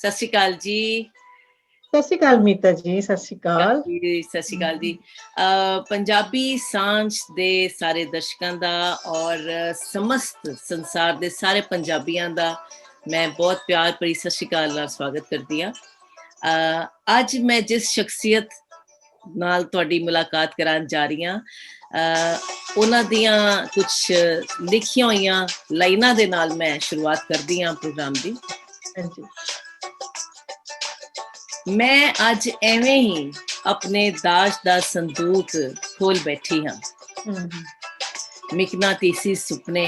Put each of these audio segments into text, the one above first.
ਸਤਿ ਸ਼੍ਰੀ ਅਕਾਲ ਜੀ। ਸਤਿ ਸ਼੍ਰੀ ਅਕਾਲ ਮੀਤਾ ਜੀ, ਸਤਿ ਸ਼੍ਰੀ ਅਕਾਲ। ਸਤਿ ਸ਼੍ਰੀ ਅਕਾਲ ਜੀ। ਪੰਜਾਬੀ ਸਾਂਝ ਦੇ ਸਾਰੇ ਦਰਸ਼ਕਾਂ ਦਾ ਔਰ ਸਮਸਤ ਸੰਸਾਰ ਦੇ ਸਾਰੇ ਪੰਜਾਬੀਆਂ ਦਾ ਮੈਂ ਬਹੁਤ ਪਿਆਰ ਭਰੀ ਸਤਿ ਸ਼੍ਰੀ ਅਕਾਲ ਨਾਲ ਸਵਾਗਤ ਕਰਦੀ ਹਾਂ। ਅੱਜ ਮੈਂ ਜਿਸ ਸ਼ਖਸੀਅਤ ਨਾਲ ਤੁਹਾਡੀ ਮੁਲਾਕਾਤ ਕਰਾਉਣ ਜਾ ਰਹੀ ਹਾਂ, ਉਹਨਾਂ ਦੀਆਂ ਕੁਛ ਲਿਖੀਆਂ ਹੋਈਆਂ ਲਾਈਨਾਂ ਦੇ ਨਾਲ ਮੈਂ ਸ਼ੁਰੂਆਤ ਕਰਦੀ ਹਾਂ ਪ੍ਰੋਗਰਾਮ ਦੀ। ਹਾਂਜੀ। ਮੈਂ ਅੱਜ ਐਵੇਂ ਹੀ ਆਪਣੇ ਦਾਜ ਦਾ ਸੰਦੂਕ ਖੋਲ ਬੈਠੀ ਹਾਂ। ਮਿਕਨਾਤੀਸੀ ਸੁਪਨੇ,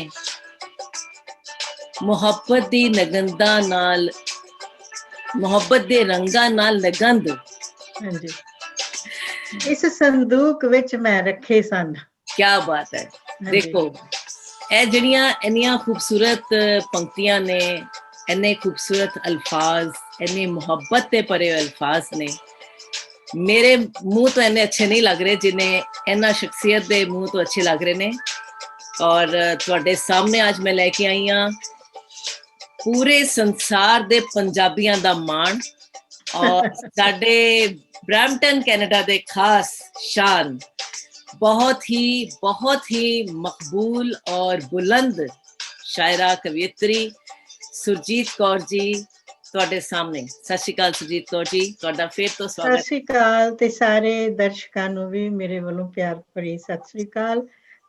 ਮੁਹੱਬਤ ਦੀ ਨਗੰਦਾ ਨਾਲ, ਮੁਹੱਬਤ ਦੇ ਰੰਗਾਂ ਨਾਲ ਨਗੰਦ। ਹਾਂਜੀ, ਇਸ ਸੰਦੂਕ ਵਿੱਚ ਮੈਂ ਰੱਖੇ ਸਨ। ਕਿਆ ਬਾਤ ਹੈ। ਦੇਖੋ, ਇਹ ਜਿਹੜੀਆਂ ਇੰਨੀਆਂ ਖੂਬਸੂਰਤ ਪੰਕਤੀਆਂ ਨੇ, ਇੰਨੇ ਖੂਬਸੂਰਤ ਅਲਫਾਜ਼, ਇੰਨੇ ਮੁਹੱਬਤ ਤੇ ਭਰੇ ਹੋਏ ਅਲਫਾਜ਼ ਨੇ, ਮੇਰੇ ਮੂੰਹ ਤੋਂ ਇੰਨੇ ਅੱਛੇ ਨਹੀਂ ਲੱਗ ਰਹੇ ਜਿੰਨੇ ਇਹਨਾਂ ਸ਼ਖਸੀਅਤ ਦੇ ਮੂੰਹ ਤੋਂ ਅੱਛੇ ਲੱਗ ਰਹੇ ਨੇ। ਔਰ ਤੁਹਾਡੇ ਸਾਹਮਣੇ ਅੱਜ ਮੈਂ ਲੈ ਕੇ ਆਈ ਹਾਂ ਪੂਰੇ ਸੰਸਾਰ ਦੇ ਪੰਜਾਬੀਆਂ ਦਾ ਮਾਣ ਔਰ ਸਾਡੇ ਬਰੈਂਪਟਨ ਕੈਨੇਡਾ ਦੇ ਖਾਸ ਸ਼ਾਨ, बहुत ही मकबूल और बुलंद शायरा कवियत्री सुरजीत कौर जी ਤੁਹਾਡੇ ਸਾਹਮਣੇ। ਸਤਿ ਸ਼੍ਰੀ ਅਕਾਲ ਸੁਰਜੀਤ ਕੌਰ ਜੀ, ਤੁਹਾਡਾ ਫਿਰ ਤੋਂ ਸਵਾਗਤ। ਸਤਿ ਸ਼੍ਰੀ ਅਕਾਲ ਤੇ ਸਾਰੇ ਦਰਸ਼ਕਾਂ ਨੂੰ ਵੀ ਮੇਰੇ ਵੱਲੋਂ ਪਿਆਰ ਭਰੀ ਸਤਿ ਸ਼੍ਰੀ ਅਕਾਲ।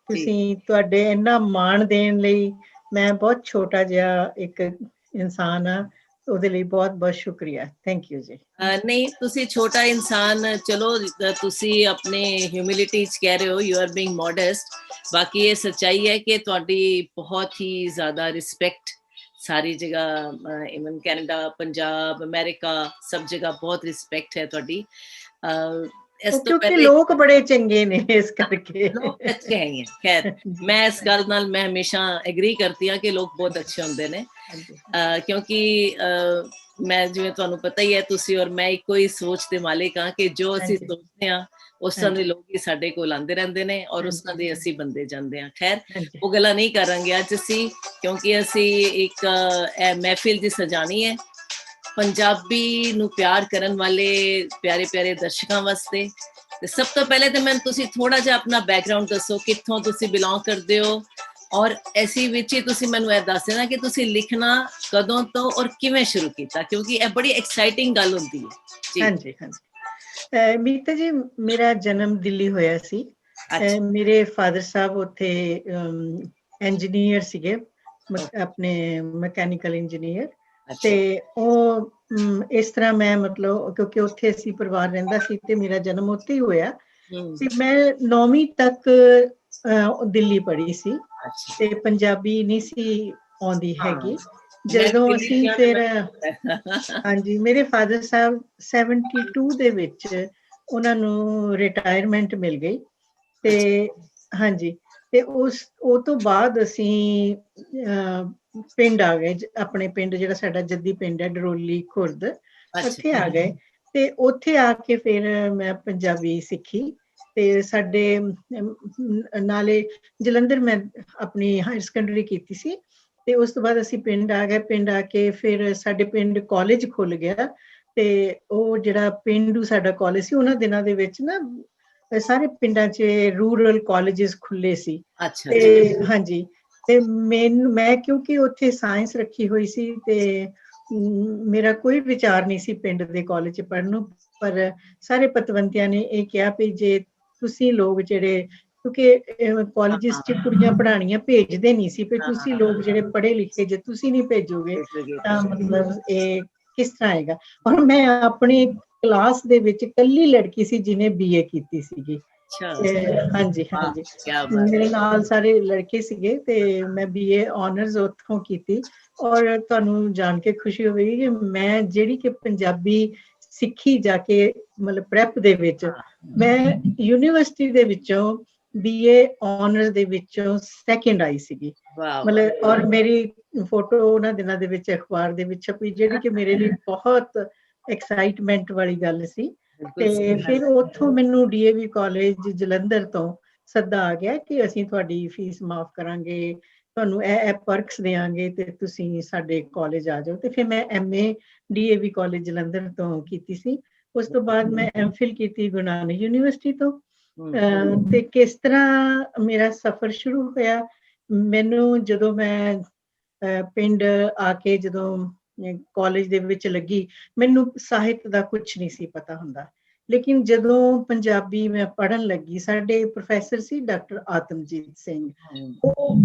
ਤੁਸੀਂ ਤੁਹਾਡੇ ਇੰਨਾ ਮਾਣ ਦੇਣ ਲਈ ਮੈਂ ਬਹੁਤ ਛੋਟਾ ਜਿਹਾ ਇੱਕ ਇਨਸਾਨ ਆ, ਉਹਦੇ ਲਈ ਬਹੁਤ ਬਹੁਤ ਸ਼ੁਕਰੀਆ। ਥੈਂਕ ਯੂ ਜੀ। ਨਹੀਂ, ਤੁਸੀਂ ਛੋਟਾ ਇਨਸਾਨ, ਚਲੋ ਤੁਸੀਂ ਆਪਣੇ ਹਿਊਮਿਲਿਟੀ 'ਚ ਕਹਿ ਰਹੇ ਹੋ, ਯੂ ਆਰ ਬੀਇੰਗ ਮੋਡੈਸਟ। ਬਾਕੀ ਇਹ ਸੱਚਾਈ ਹੈ ਕਿ ਤੁਹਾਡੀ ਬਹੁਤ ਹੀ ਜ਼ਿਆਦਾ ਰਿਸਪੈਕਟ ਸਾਰੀ ਜਗ੍ਹਾ, ਇਵਨ ਕੈਨੇਡਾ, ਪੰਜਾਬ, ਅਮਰੀਕਾ, ਸਭ ਜਗ੍ਹਾ ਬਹੁਤ ਰਿਸਪੈਕਟ ਹੈ ਤੁਹਾਡੀ। ਇਸ ਤੋਂ ਕਿਉਂਕਿ ਲੋਕ ਬੜੇ ਚੰਗੇ ਨੇ, ਇਸ ਕਰਕੇ ਲੋਕ ਅੱਛੇ ਹੈ। ਖੈਰ, ਮੈਂ ਇਸ ਗੱਲ ਨਾਲ ਮੈਂ ਹਮੇਸ਼ਾ ਐਗਰੀ ਕਰਦੀ ਹਾਂ ਕਿ ਲੋਕ ਬਹੁਤ ਅੱਛੇ ਹੁੰਦੇ ਨੇ, ਕਿਉਂਕਿ ਮੈਂ, ਜਿਵੇਂ ਤੁਹਾਨੂੰ ਪਤਾ ਹੀ ਹੈ, ਤੁਸੀਂ ਔਰ ਮੈਂ ਇੱਕੋ ਹੀ ਸੋਚ ਦੇ ਮਾਲਿਕ ਹਾਂ ਕਿ ਜੋ ਅਸੀਂ ਸੋਚਦੇ ਹਾਂ ਉਸ ਤਰ੍ਹਾਂ ਦੇ ਲੋਕ ਹੀ ਸਾਡੇ ਕੋਲ ਆਉਂਦੇ ਰਹਿੰਦੇ ਨੇ ਔਰ ਉਸ ਤਰ੍ਹਾਂ ਦੇ ਅਸੀਂ ਬੰਦੇ ਜਾਂਦੇ ਹਾਂ। ਖੈਰ, ਉਹ ਗੱਲਾਂ ਨਹੀਂ ਕਰਾਂਗੇ ਅੱਜ ਅਸੀਂ, ਕਿਉਂਕਿ ਅਸੀਂ ਇੱਕ ਮਹਿਫਿਲ ਦੀ ਸਜਾਣੀ ਹੈ ਪੰਜਾਬੀ ਨੂੰ ਪਿਆਰ ਕਰਨ ਵਾਲੇ ਪਿਆਰੇ ਪਿਆਰੇ ਦਰਸ਼ਕਾਂ ਵਾਸਤੇ। ਤੇ ਸਭ ਤੋਂ ਪਹਿਲੇ ਤਾਂ ਮੈਨੂੰ ਤੁਸੀਂ ਥੋੜਾ ਜਿਹਾ ਆਪਣਾ ਬੈਕਗਰਾਉਂਡ ਦੱਸੋ, ਕਿੱਥੋਂ ਤੁਸੀਂ ਬਿਲੋਂਗ ਕਰਦੇ ਹੋ, ਔਰ ਐਸੀ ਵਿੱਚ ਹੀ ਤੁਸੀਂ ਮੈਨੂੰ ਇਹ ਦੱਸ ਦੇਣਾ ਕਿ ਤੁਸੀਂ ਲਿਖਣਾ ਕਦੋਂ ਤੋਂ ਔਰ ਕਿਵੇਂ ਸ਼ੁਰੂ ਕੀਤਾ, ਕਿਉਂਕਿ ਇਹ ਬੜੀ ਐਕਸਾਈਟਿੰਗ ਗੱਲ ਹੁੰਦੀ ਹੈ। ਹਾਂਜੀ ਹਾਂਜੀ, ਮੀਤਾ ਜੀ, ਮੇਰਾ ਜਨਮ ਦਿੱਲੀ ਹੋਇਆ ਸੀ। ਮੇਰੇ ਫਾਦਰ ਸਾਹਿਬ ਉੱਥੇ ਇੰਜੀਨੀਅਰ ਸੀਗੇ, ਆਪਣੇ ਮਕੈਨੀਕਲ ਇੰਜੀਨੀਅਰ। ਤੇ ਉਹ ਇਸ ਤਰ੍ਹਾਂ ਮੈਂ, ਮਤਲਬ ਕਿਉਂਕਿ ਉੱਥੇ ਅਸੀਂ ਪਰਿਵਾਰ ਰਹਿੰਦਾ ਸੀ ਤੇ ਮੇਰਾ ਜਨਮ ਉੱਥੇ ਹੀ ਹੋਇਆ। ਤੇ ਮੈਂ 9ਵੀਂ ਤੱਕ ਦਿੱਲੀ ਪੜ੍ਹੀ ਸੀ ਤੇ ਪੰਜਾਬੀ ਨਹੀਂ ਸੀ ਆਉਂਦੀ ਹੈਗੀ। ਜਦੋਂ ਅਸੀਂ ਫਿਰ, ਹਾਂਜੀ, ਮੇਰੇ ਫਾਦਰ ਸਾਹਿਬ 72 ਦੇ ਵਿੱਚ ਉਹਨਾਂ ਨੂੰ ਰਿਟਾਇਰਮੈਂਟ ਮਿਲ ਗਈ ਤੇ ਹਾਂਜੀ, ਤੇ ਉਹ ਤੋਂ ਬਾਅਦ ਅਸੀਂ ਪਿੰਡ ਆ ਗਏ, ਆਪਣੇ ਪਿੰਡ ਜਿਹੜਾ ਸਾਡਾ ਜੱਦੀ ਪਿੰਡ ਹੈ ਡਰੋਲੀ ਖੁਰਦ, ਉੱਥੇ ਆ ਗਏ। ਤੇ ਉੱਥੇ ਆ ਕੇ ਫਿਰ ਮੈਂ ਪੰਜਾਬੀ ਸਿੱਖੀ ਤੇ ਸਾਡੇ ਨਾਲੇ ਜਲੰਧਰ ਮੈਂ ਆਪਣੀ ਹਾਇਰ ਸੈਕੰਡਰੀ ਕੀਤੀ ਸੀ ਤੇ ਉਸ ਤੋਂ ਬਾਅਦ ਅਸੀਂ ਪਿੰਡ ਆ ਗਏ। ਪਿੰਡ ਆ ਕੇ ਫਿਰ ਸਾਡੇ ਪਿੰਡ ਕਾਲਜ ਖੁੱਲ ਗਿਆ ਤੇ ਉਹ ਜਿਹੜਾ ਪਿੰਡੂ ਸਾਡਾ ਕਾਲਜ ਸੀ, ਉਹਨਾਂ ਦਿਨਾਂ ਦੇ ਵਿੱਚ ਨਾ ਸਾਰੇ ਪਿੰਡਾਂ 'ਚ ਰੂਰਲ ਕਾਲਜਿਸ ਖੁੱਲੇ ਸੀ। ਤੇ ਹਾਂਜੀ, ਤੇ ਮੈਂ ਕਿਉਂਕਿ ਉੱਥੇ ਸਾਇੰਸ ਰੱਖੀ ਹੋਈ ਸੀ ਤੇ ਮੇਰਾ ਕੋਈ ਵਿਚਾਰ ਨਹੀਂ ਸੀ ਪਿੰਡ ਦੇ ਕਾਲਜ 'ਚ ਪੜ੍ਹਨ ਨੂੰ, ਪਰ ਸਾਰੇ ਪਤਵੰਤਿਆਂ ਨੇ ਇਹ ਕਿਹਾ ਵੀ ਜੇ ਤੁਸੀਂ ਲੋਕ ਜਿਹੜੇ, ਕਿਉਂਕਿ ਕਾਲਜਿਸ 'ਚ ਕੁੜੀਆਂ ਪੜ੍ਹਾਉਣੀਆਂ ਭੇਜਦੇ ਨਹੀਂ ਸੀ, ਵੀ ਤੁਸੀਂ ਲੋਕ ਜਿਹੜੇ ਪੜ੍ਹੇ ਲਿਖੇ, ਜੇ ਤੁਸੀਂ ਨਹੀਂ ਭੇਜੋਗੇ ਤਾਂ ਮਤਲਬ ਇਹ ਕਿਸ ਤਰ੍ਹਾਂ ਆਏਗਾ। ਔਰ ਮੈਂ ਆਪਣੀ ਕਲਾਸ ਦੇ ਵਿੱਚ ਇਕੱਲੀ ਲੜਕੀ ਸੀ ਜਿਹਨੇ BA ਕੀਤੀ ਸੀਗੀ। ਹਾਂਜੀ ਹਾਂਜੀ, ਮੇਰੇ ਨਾਲ ਸਾਰੇ ਲੜਕੇ ਸੀਗੇ ਤੇ ਮੈਂ BA ਆਨਰਸ ਉੱਥੋਂ ਕੀਤੀ। ਔਰ ਤੁਹਾਨੂੰ ਜਾਣ ਕੇ ਖੁਸ਼ੀ ਹੋਵੇਗੀ ਕਿ ਮੈਂ ਜਿਹੜੀ ਕਿ ਪੰਜਾਬੀ ਸਿੱਖੀ ਜਾ ਕੇ, ਮਤਲਬ ਪ੍ਰੈਪ ਦੇ ਵਿੱਚ, ਮੈਂ ਯੂਨੀਵਰਸਿਟੀ ਦੇ ਵਿੱਚੋਂ BA ਆਨਰਸ ਦੇ ਵਿੱਚੋਂ ਸੈਕਿੰਡ ਆਈ ਸੀਗੀ, ਮਤਲਬ। ਔਰ ਮੇਰੀ ਫੋਟੋ ਉਹਨਾਂ ਦਿਨਾਂ ਦੇ ਵਿੱਚ ਅਖਬਾਰ ਦੇ ਵਿੱਚ ਛਪੀ, ਜਿਹੜੀ ਕਿ ਮੇਰੇ ਲਈ ਬਹੁਤ ਐਕਸਾਈਟਮੈਂਟ ਵਾਲੀ ਗੱਲ ਸੀ। ਤੇ ਫਿਰ ਉੱਥੋਂ ਮੈਨੂੰ DAV ਕਾਲਜ ਜਲੰਧਰ ਤੋਂ ਸੱਦਾ ਆ ਗਿਆ ਕਿ ਅਸੀਂ ਤੁਹਾਡੀ ਫੀਸ ਮਾਫ ਕਰਾਂਗੇ ਤੁਹਾਨੂੰ ਇਹ ਪਰਕਸ ਦੇਵਾਂਗੇ ਤੇ ਤੁਸੀਂ ਸਾਡੇ ਕਾਲਜ ਆ ਜਾਓ। ਤੇ ਫਿਰ ਮੈਂ MA DAV ਕਾਲਜ ਜਲੰਧਰ ਤੋਂ ਕੀਤੀ ਸੀ। ਉਸ ਤੋਂ ਬਾਅਦ ਮੈਂ MPhil ਕੀਤੀ ਗੁਰੂ ਨਾਨਕ ਯੂਨੀਵਰਸਿਟੀ ਤੋਂ। ਤੇ ਕਿਸ ਤਰ੍ਹਾਂ ਮੇਰਾ ਸਫ਼ਰ ਸ਼ੁਰੂ ਹੋਇਆ, ਮੈਨੂੰ ਜਦੋਂ ਮੈਂ ਪਿੰਡ ਆ ਕੇ ਜਦੋਂ ਕਾਲਜ ਦੇ ਵਿੱਚ ਲੱਗੀ, ਮੈਨੂੰ ਸਾਹਿਤ ਦਾ ਕੁਝ ਨਹੀਂ ਸੀ ਪਤਾ ਹੁੰਦਾ। ਲੇਕਿਨ ਜਦੋਂ ਪੰਜਾਬੀ ਮੈਂ ਪੜ੍ਹਨ ਲੱਗੀ, ਸਾਡੇ ਪ੍ਰੋਫੈਸਰ ਸੀ ਡਾਕਟਰ ਆਤਮਜੀਤ ਸਿੰਘ, ਉਹ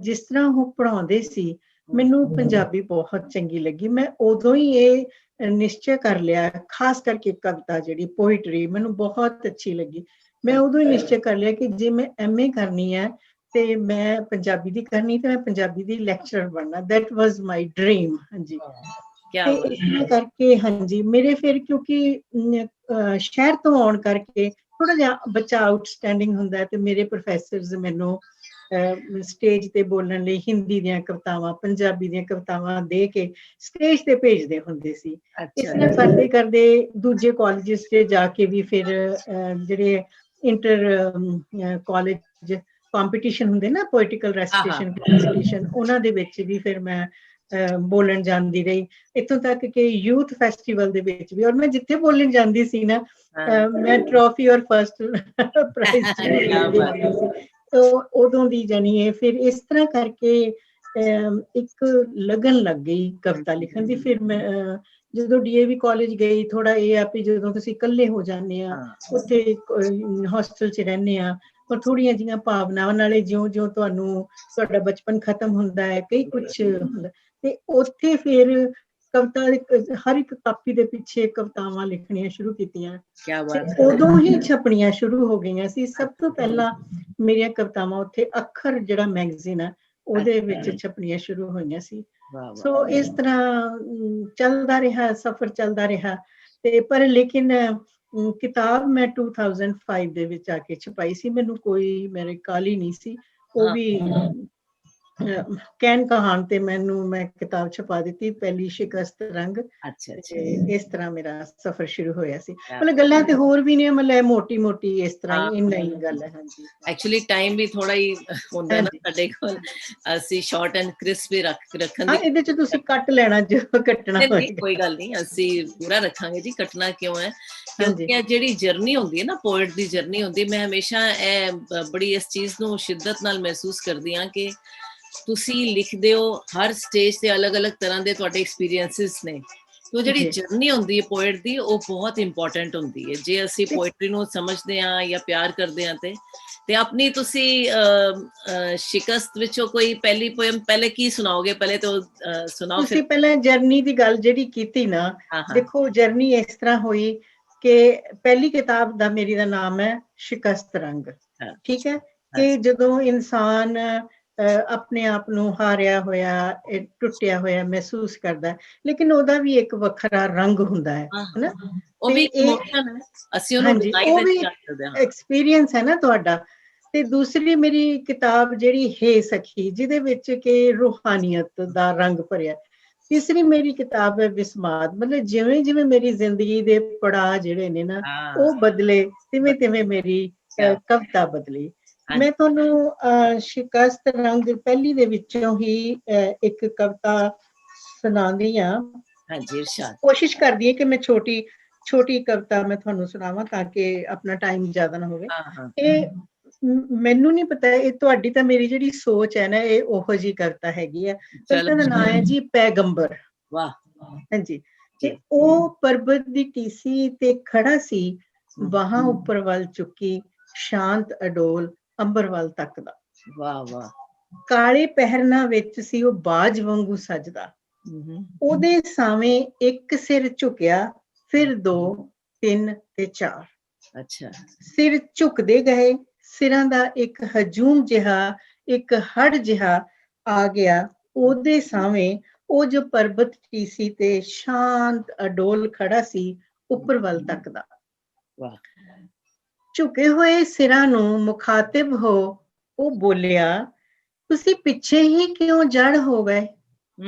ਜਿਸ ਤਰ੍ਹਾਂ ਉਹ ਪੜ੍ਹਾਉਂਦੇ ਸੀ, ਮੈਨੂੰ ਪੰਜਾਬੀ ਬਹੁਤ ਚੰਗੀ ਲੱਗੀ। ਮੈਂ ਉਦੋਂ ਹੀ ਇਹ ਨਿਸ਼ਚੈ ਕਰ ਲਿਆ, ਖਾਸ ਕਰਕੇ ਕਵਿਤਾ ਜਿਹੜੀ ਪੋਇਟਰੀ ਮੈਨੂੰ ਬਹੁਤ ਅੱਛੀ ਲੱਗੀ। ਮੈਂ ਉਦੋਂ ਹੀ ਨਿਸ਼ਚੈ ਕਰ ਲਿਆ ਕਿ ਜੇ ਮੈਂ MA ਕਰਨੀ ਹੈ ਤੇ ਮੈਂ ਪੰਜਾਬੀ ਦੀ ਕਰਨੀ, ਤੇ ਮੈਂ ਪੰਜਾਬੀ ਦੀ ਲੈਕਚਰਰ ਬਣਨਾ। That was my dream. ਹਾਂਜੀ, ਤੇ ਇਸ ਤਰ੍ਹਾਂ ਕਰਕੇ ਹਾਂਜੀ ਮੇਰੇ ਫਿਰ ਕਿਉਂਕਿ ਸ਼ਹਿਰ ਤੋਂ ਆਉਣ ਕਰਕੇ ਥੋੜਾ ਜਿਹਾ ਬੱਚਾ ਆਊਟਸਟੈਂਡਿੰਗ ਹੁੰਦਾ, ਤੇ ਮੇਰੇ ਪ੍ਰੋਫੈਸਰਸ ਮੈਨੂੰ ਸਟੇਜ ਤੇ ਬੋਲਣ ਲਈ ਹਿੰਦੀ ਦੀਆਂ ਕਵਿਤਾਵਾਂ, ਪੰਜਾਬੀ ਦੀਆਂ ਕਵਿਤਾਵਾਂ ਦੇ ਕੇ ਸਟੇਜ ਤੇ ਭੇਜਦੇ ਹੁੰਦੇ ਸੀ। ਇਸ ਤਰ੍ਹਾਂ ਕਰਦੇ ਕਰਦੇ ਦੂਜੇ ਕਾਲਜਿਸ ਤੇ ਜਾ ਕੇ ਵੀ ਫਿਰ ਜਿਹੜੇ ਇੰਟਰ ਕਾਲਜ ਕੰਪੀਟੀਸ਼ਨ ਹੁੰਦੇ ਨਾ, ਪੋਇਟੀਕਲ ਰੈਸਿਟੇਸ਼ਨ ਕੰਪੀਟੀਸ਼ਨ, ਉਹਨਾਂ ਦੇ ਵਿੱਚ ਵੀ ਫਿਰ ਮੈਂ ਬੋਲਣ ਜਾਂਦੀ ਰਹੀ। ਇੱਥੋਂ ਤੱਕ ਕਿ ਯੂਥ ਫੈਸਟੀਵਲ ਦੇ ਵਿੱਚ ਵੀ, ਔਰ ਮੈਂ ਜਿੱਥੇ ਬੋਲਣ ਜਾਂਦੀ ਸੀ ਨਾ, ਮੈਂ ਟਰੋਫੀ ਔਰ ਫਸਟ ਪ੍ਰਾਈਜ਼ ਦੇਖਦੀ ਸੀ। ਉਦੋਂ ਦੀ ਜਾਨੀ ਹੈ ਫਿਰ ਇਸ ਤਰ੍ਹਾਂ ਕਰਕੇ ਇੱਕ ਲਗਨ ਲੱਗ ਗਈ ਕਵਿਤਾ ਲਿਖਣ ਦੀ। ਫਿਰ ਮੈਂ ਜਦੋਂ DAV ਕਾਲਜ ਗਈ, ਥੋੜਾ ਇਹ ਆ ਵੀ ਜਦੋਂ ਤੁਸੀਂ ਇਕੱਲੇ ਹੋ ਜਾਂਦੇ ਆ ਉੱਥੇ ਹੋਸਟਲ 'ਚ ਰਹਿੰਦੇ ਆ, ਪਰ ਥੋੜੀਆਂ ਜਿਹੀਆਂ ਭਾਵਨਾਵਾਂ ਨਾਲੇ ਜਿਉਂ ਤੁਹਾਨੂੰ ਤੁਹਾਡਾ ਬਚਪਨ ਖਤਮ ਹੁੰਦਾ ਹੈ, ਕਈ ਕੁਛ ਹੁੰਦਾ, ਤੇ ਉੱਥੇ ਫਿਰ ਕਵਿਤਾ ਹਰ ਇੱਕ ਕਾਪੀ ਦੇ ਪਿੱਛੇ ਕਵਿਤਾਵਾਂ ਲਿਖਣੀਆਂ ਸ਼ੁਰੂ ਕੀਤੀਆਂ। ਉਦੋਂ ਹੀ ਛਪਣੀਆਂ ਸ਼ੁਰੂ ਹੋ ਗਈਆਂ ਸੀ। ਸਭ ਤੋਂ ਪਹਿਲਾਂ ਮੇਰੀਆਂ ਕਵਿਤਾਵਾਂ ਉੱਥੇ ਅੱਖਰ ਜਿਹੜਾ ਮੈਗਜ਼ੀਨ ਹੈ ਉਹਦੇ ਵਿੱਚ ਛਪਣੀਆਂ ਸ਼ੁਰੂ ਹੋਈਆਂ ਸੀ। ਸੋ ਇਸ ਤਰ੍ਹਾਂ ਚੱਲਦਾ ਰਿਹਾ, ਸਫ਼ਰ ਚੱਲਦਾ ਰਿਹਾ। ਤੇ ਪਰ ਲੇਕਿਨ ਕਿਤਾਬ ਮੈਂ 2005 ਦੇ ਵਿੱਚ ਆ ਕੇ ਛਪਾਈ ਸੀ। ਮੈਨੂੰ ਕੋਈ ਮੇਰੇ ਕਾਹਲੀ ਨਹੀਂ ਸੀ, ਉਹ ਵੀ ਕਹਿਣ ਕਹਾਣ ਤੇ ਮੈਂ ਕਿਤਾਬ ਛਪਾ ਦਿੱਤੀ, ਪਹਿਲੀ ਸ਼ਿਕਸਤ ਰੰਗ। ਇਸ ਤਰ੍ਹਾਂ ਮੇਰਾ ਸਫ਼ਰ ਸ਼ੁਰੂ ਹੋਇਆ ਸੀ। ਮਤਲਬ ਗੱਲਾਂ ਤੇ ਹੋਰ ਵੀ ਨੇ, ਮਤਲਬ ਮੋਟੀ ਇਸ ਤਰ੍ਹਾਂ ਹੀ ਇੰਨਾ ਹੀ ਗੱਲ ਹੈ। ਹਾਂਜੀ, ਐਕਚੁਅਲੀ ਟਾਈਮ ਵੀ ਥੋੜਾ ਹੀ ਹੁੰਦਾ ਨਾ ਸਾਡੇ ਕੋਲ, ਅਸੀਂ ਸ਼ਾਰਟ ਐਂਡ ਕ੍ਰਿਸਪ ਵੀ ਰੱਖਣ ਦੀ। ਇਹਦੇ 'ਚ ਤੁਸੀਂ ਕੱਟ ਲੈਣਾ ਜੋ ਕੱਟਣਾ ਹੋਏਗਾ, ਕੋਈ ਗੱਲ ਨਹੀਂ, ਅਸੀਂ ਪੂਰਾ ਰੱਖਾਂਗੇ ਜੀ। ਕੱਟਣਾ ਕਿਉਂ ਹੈ? ਕਿਉਂਕਿ ਇਹ ਜਿਹੜੀ ਜਰਨੀ ਹੁੰਦੀ ਹੈ ਨਾ, ਪੋਇਟ ਦੀ ਜਰਨੀ ਹੁੰਦੀ, ਮੈਂ ਹਮੇਸ਼ਾ ਇਹ ਬੜੀ ਇਸ ਚੀਜ਼ ਨੂੰ ਸ਼ਿੱਦਤ ਨਾਲ ਮਹਿਸੂਸ ਕਰਦੀ ਹਾਂ ਕਿ ਤੁਸੀਂ ਲਿਖਦੇ ਹੋ, ਹਰ ਸਟੇਜ ਤੇ ਅਲੱਗ-ਅਲੱਗ ਤਰ੍ਹਾਂ ਦੇ ਤੁਹਾਡੇ ਐਕਸਪੀਰੀਐਂਸਿਸ ਨੇ। ਉਹ ਜਿਹੜੀ ਜਰਨੀ ਹੁੰਦੀ ਹੈ ਪੋਇਟ ਦੀ, ਉਹ ਬਹੁਤ ਇੰਪੋਰਟੈਂਟ ਹੁੰਦੀ ਹੈ। ਜੇ ਅਸੀਂ ਪੋਇਟਰੀ ਨੂੰ ਸਮਝਦੇ ਹਾਂ ਜਾਂ ਪਿਆਰ ਕਰਦੇ ਹਾਂ ਤੇ ਆਪਣੀ ਤੁਸੀਂ ਸ਼ਿਕਸਤ ਵਿੱਚੋਂ ਕੋਈ ਪਹਿਲੀ ਪੋਇਮ ਪਹਿਲੇ ਕੀ ਸੁਣਾਓਗੇ? ਪਹਿਲੇ ਤਾਂ ਸੁਣਾਓ। ਤੁਸੀਂ ਪਹਿਲਾਂ ਜਰਨੀ ਦੀ ਗੱਲ ਜਿਹੜੀ ਕੀਤੀ ਨਾ, ਦੇਖੋ ਜਰਨੀ ਇਸ ਤਰ੍ਹਾਂ ਹੋਈ ਕਿ ਪਹਿਲੀ ਕਿਤਾਬ ਦਾ ਮੇਰੀ ਦਾ ਨਾਮ ਹੈ ਸ਼ਿਕਸਤ ਰੰਗ। ਠੀਕ ਹੈ, ਕਿ ਜਦੋਂ ਇਨਸਾਨ ਆਪਣੇ ਆਪ ਨੂੰ ਹਾਰਿਆ ਹੋਇਆ, ਟੁੱਟਿਆ ਹੋਇਆ ਮਹਿਸੂਸ ਕਰਦਾ, ਲੇਕਿਨ ਉਹਦਾ ਵੀ ਇੱਕ ਵੱਖਰਾ ਰੰਗ ਹੁੰਦਾ ਹੈ ਨਾ। ਉਹ ਵੀ ਹਾਂਜੀ, ਉਹ ਵੀ ਐਕਸਪੀਰੀਅੰਸ ਹੈ ਨਾ ਤੁਹਾਡਾ। ਤੇ ਦੂਸਰੀ ਮੇਰੀ ਕਿਤਾਬ ਜਿਹੜੀ ਹੈ ਸਖੀ, ਜਿਹਦੇ ਵਿੱਚ ਕਿ ਰੂਹਾਨੀਅਤ ਦਾ ਰੰਗ ਭਰਿਆ। ਤੀਸਰੀ ਮੇਰੀ ਕਿਤਾਬ ਹੈ ਵਿਸਮਾਦ, ਮਤਲਬ ਜਿਵੇਂ ਜਿਵੇਂ ਮੇਰੀ ਜ਼ਿੰਦਗੀ ਦੇ ਪੜਾਅ ਜਿਹੜੇ ਨੇ ਨਾ ਉਹ ਬਦਲੇ, ਤਿਵੇਂ ਤਿਵੇਂ ਮੇਰੀ ਕਵਿਤਾ ਬਦਲੀ। ਮੈਂ ਤੁਹਾਨੂੰ ਸ਼ਿਕਸਤ ਰੰਗ ਪਹਿਲੀ ਦੇ ਵਿੱਚੋਂ ਹੀ ਇੱਕ ਕਵਿਤਾ ਸੁਣਾਉਂਦੀ ਹਾਂ। ਕੋਸ਼ਿਸ਼ ਕਰਦੀ ਹਾਂ ਕਿ ਮੈਂ ਛੋਟੀ ਕਵਿਤਾ ਮੈਂ ਤੁਹਾਨੂੰ ਸੁਣਾਵਾਂ ਤਾਂ ਕਿ ਆਪਣਾ ਟਾਈਮ ਜ਼ਿਆਦਾ ਨਾ ਹੋਵੇ। ਇਹ ਮੈਨੂੰ ਨਹੀਂ ਪਤਾ, ਇਹ ਤੁਹਾਡੀ ਤਾਂ ਮੇਰੀ ਜਿਹੜੀ ਸੋਚ ਹੈ ਨਾ, ਇਹ ਉਹੋ ਜਿਹੀ ਕਵਿਤਾ ਹੈਗੀ ਆ। ਕਵਿਤਾ ਦਾ ਨਾਮ ਹੈ ਜੀ ਪੈਗੰਬਰ। ਹਾਂਜੀ, ਤੇ ਉਹ ਪਰਬਤ ਦੀ ਟੀਸੀ ਤੇ ਖੜਾ ਸੀ, ਬਾਹਾਂ ਉੱਪਰ ਵੱਲ ਚੁੱਕੀ, ਸ਼ਾਂਤ ਅਡੋਲ ਅੰਬਰ ਵੱਲ ਤੱਕਦਾ। ਕਾਲੇ ਪਹਿਰਨਾਂ ਵਿੱਚ ਸੀ ਉਹ ਬਾਜ ਵਾਂਗੂ ਸਜਦਾ। ਉਹਦੇ ਸਾਵੇਂ ਇੱਕ ਸਿਰ ਝੁਕਿਆ, ਫਿਰ 2, 3 ਤੇ 4। ਸਿਰ ਝੁਕਦੇ ਗਏ, ਸਿਰਾਂ ਦਾ ਇੱਕ ਹਜੂਮ ਜਿਹਾ, ਇੱਕ ਹੜ ਜਿਹਾ ਆ ਗਿਆ ਉਹਦੇ ਸਾਵੇਂ। ਉਹ ਜੋ ਪਰਬਤ ਟੀਸੀ ਤੇ ਸ਼ਾਂਤ ਅਡੋਲ ਖੜਾ ਸੀ, ਉੱਪਰ ਵੱਲ ਤੱਕਦਾ। ਝੁਕੇ ਹੋਏ ਸਿਰਾਂ ਨੂੰ ਮੁਖਾਤਿਬ ਹੋ ਉਹ ਬੋਲਿਆ, ਤੁਸੀਂ ਪਿੱਛੇ ਹੀ ਕਿਉਂ ਜੜ ਹੋ ਗਏ?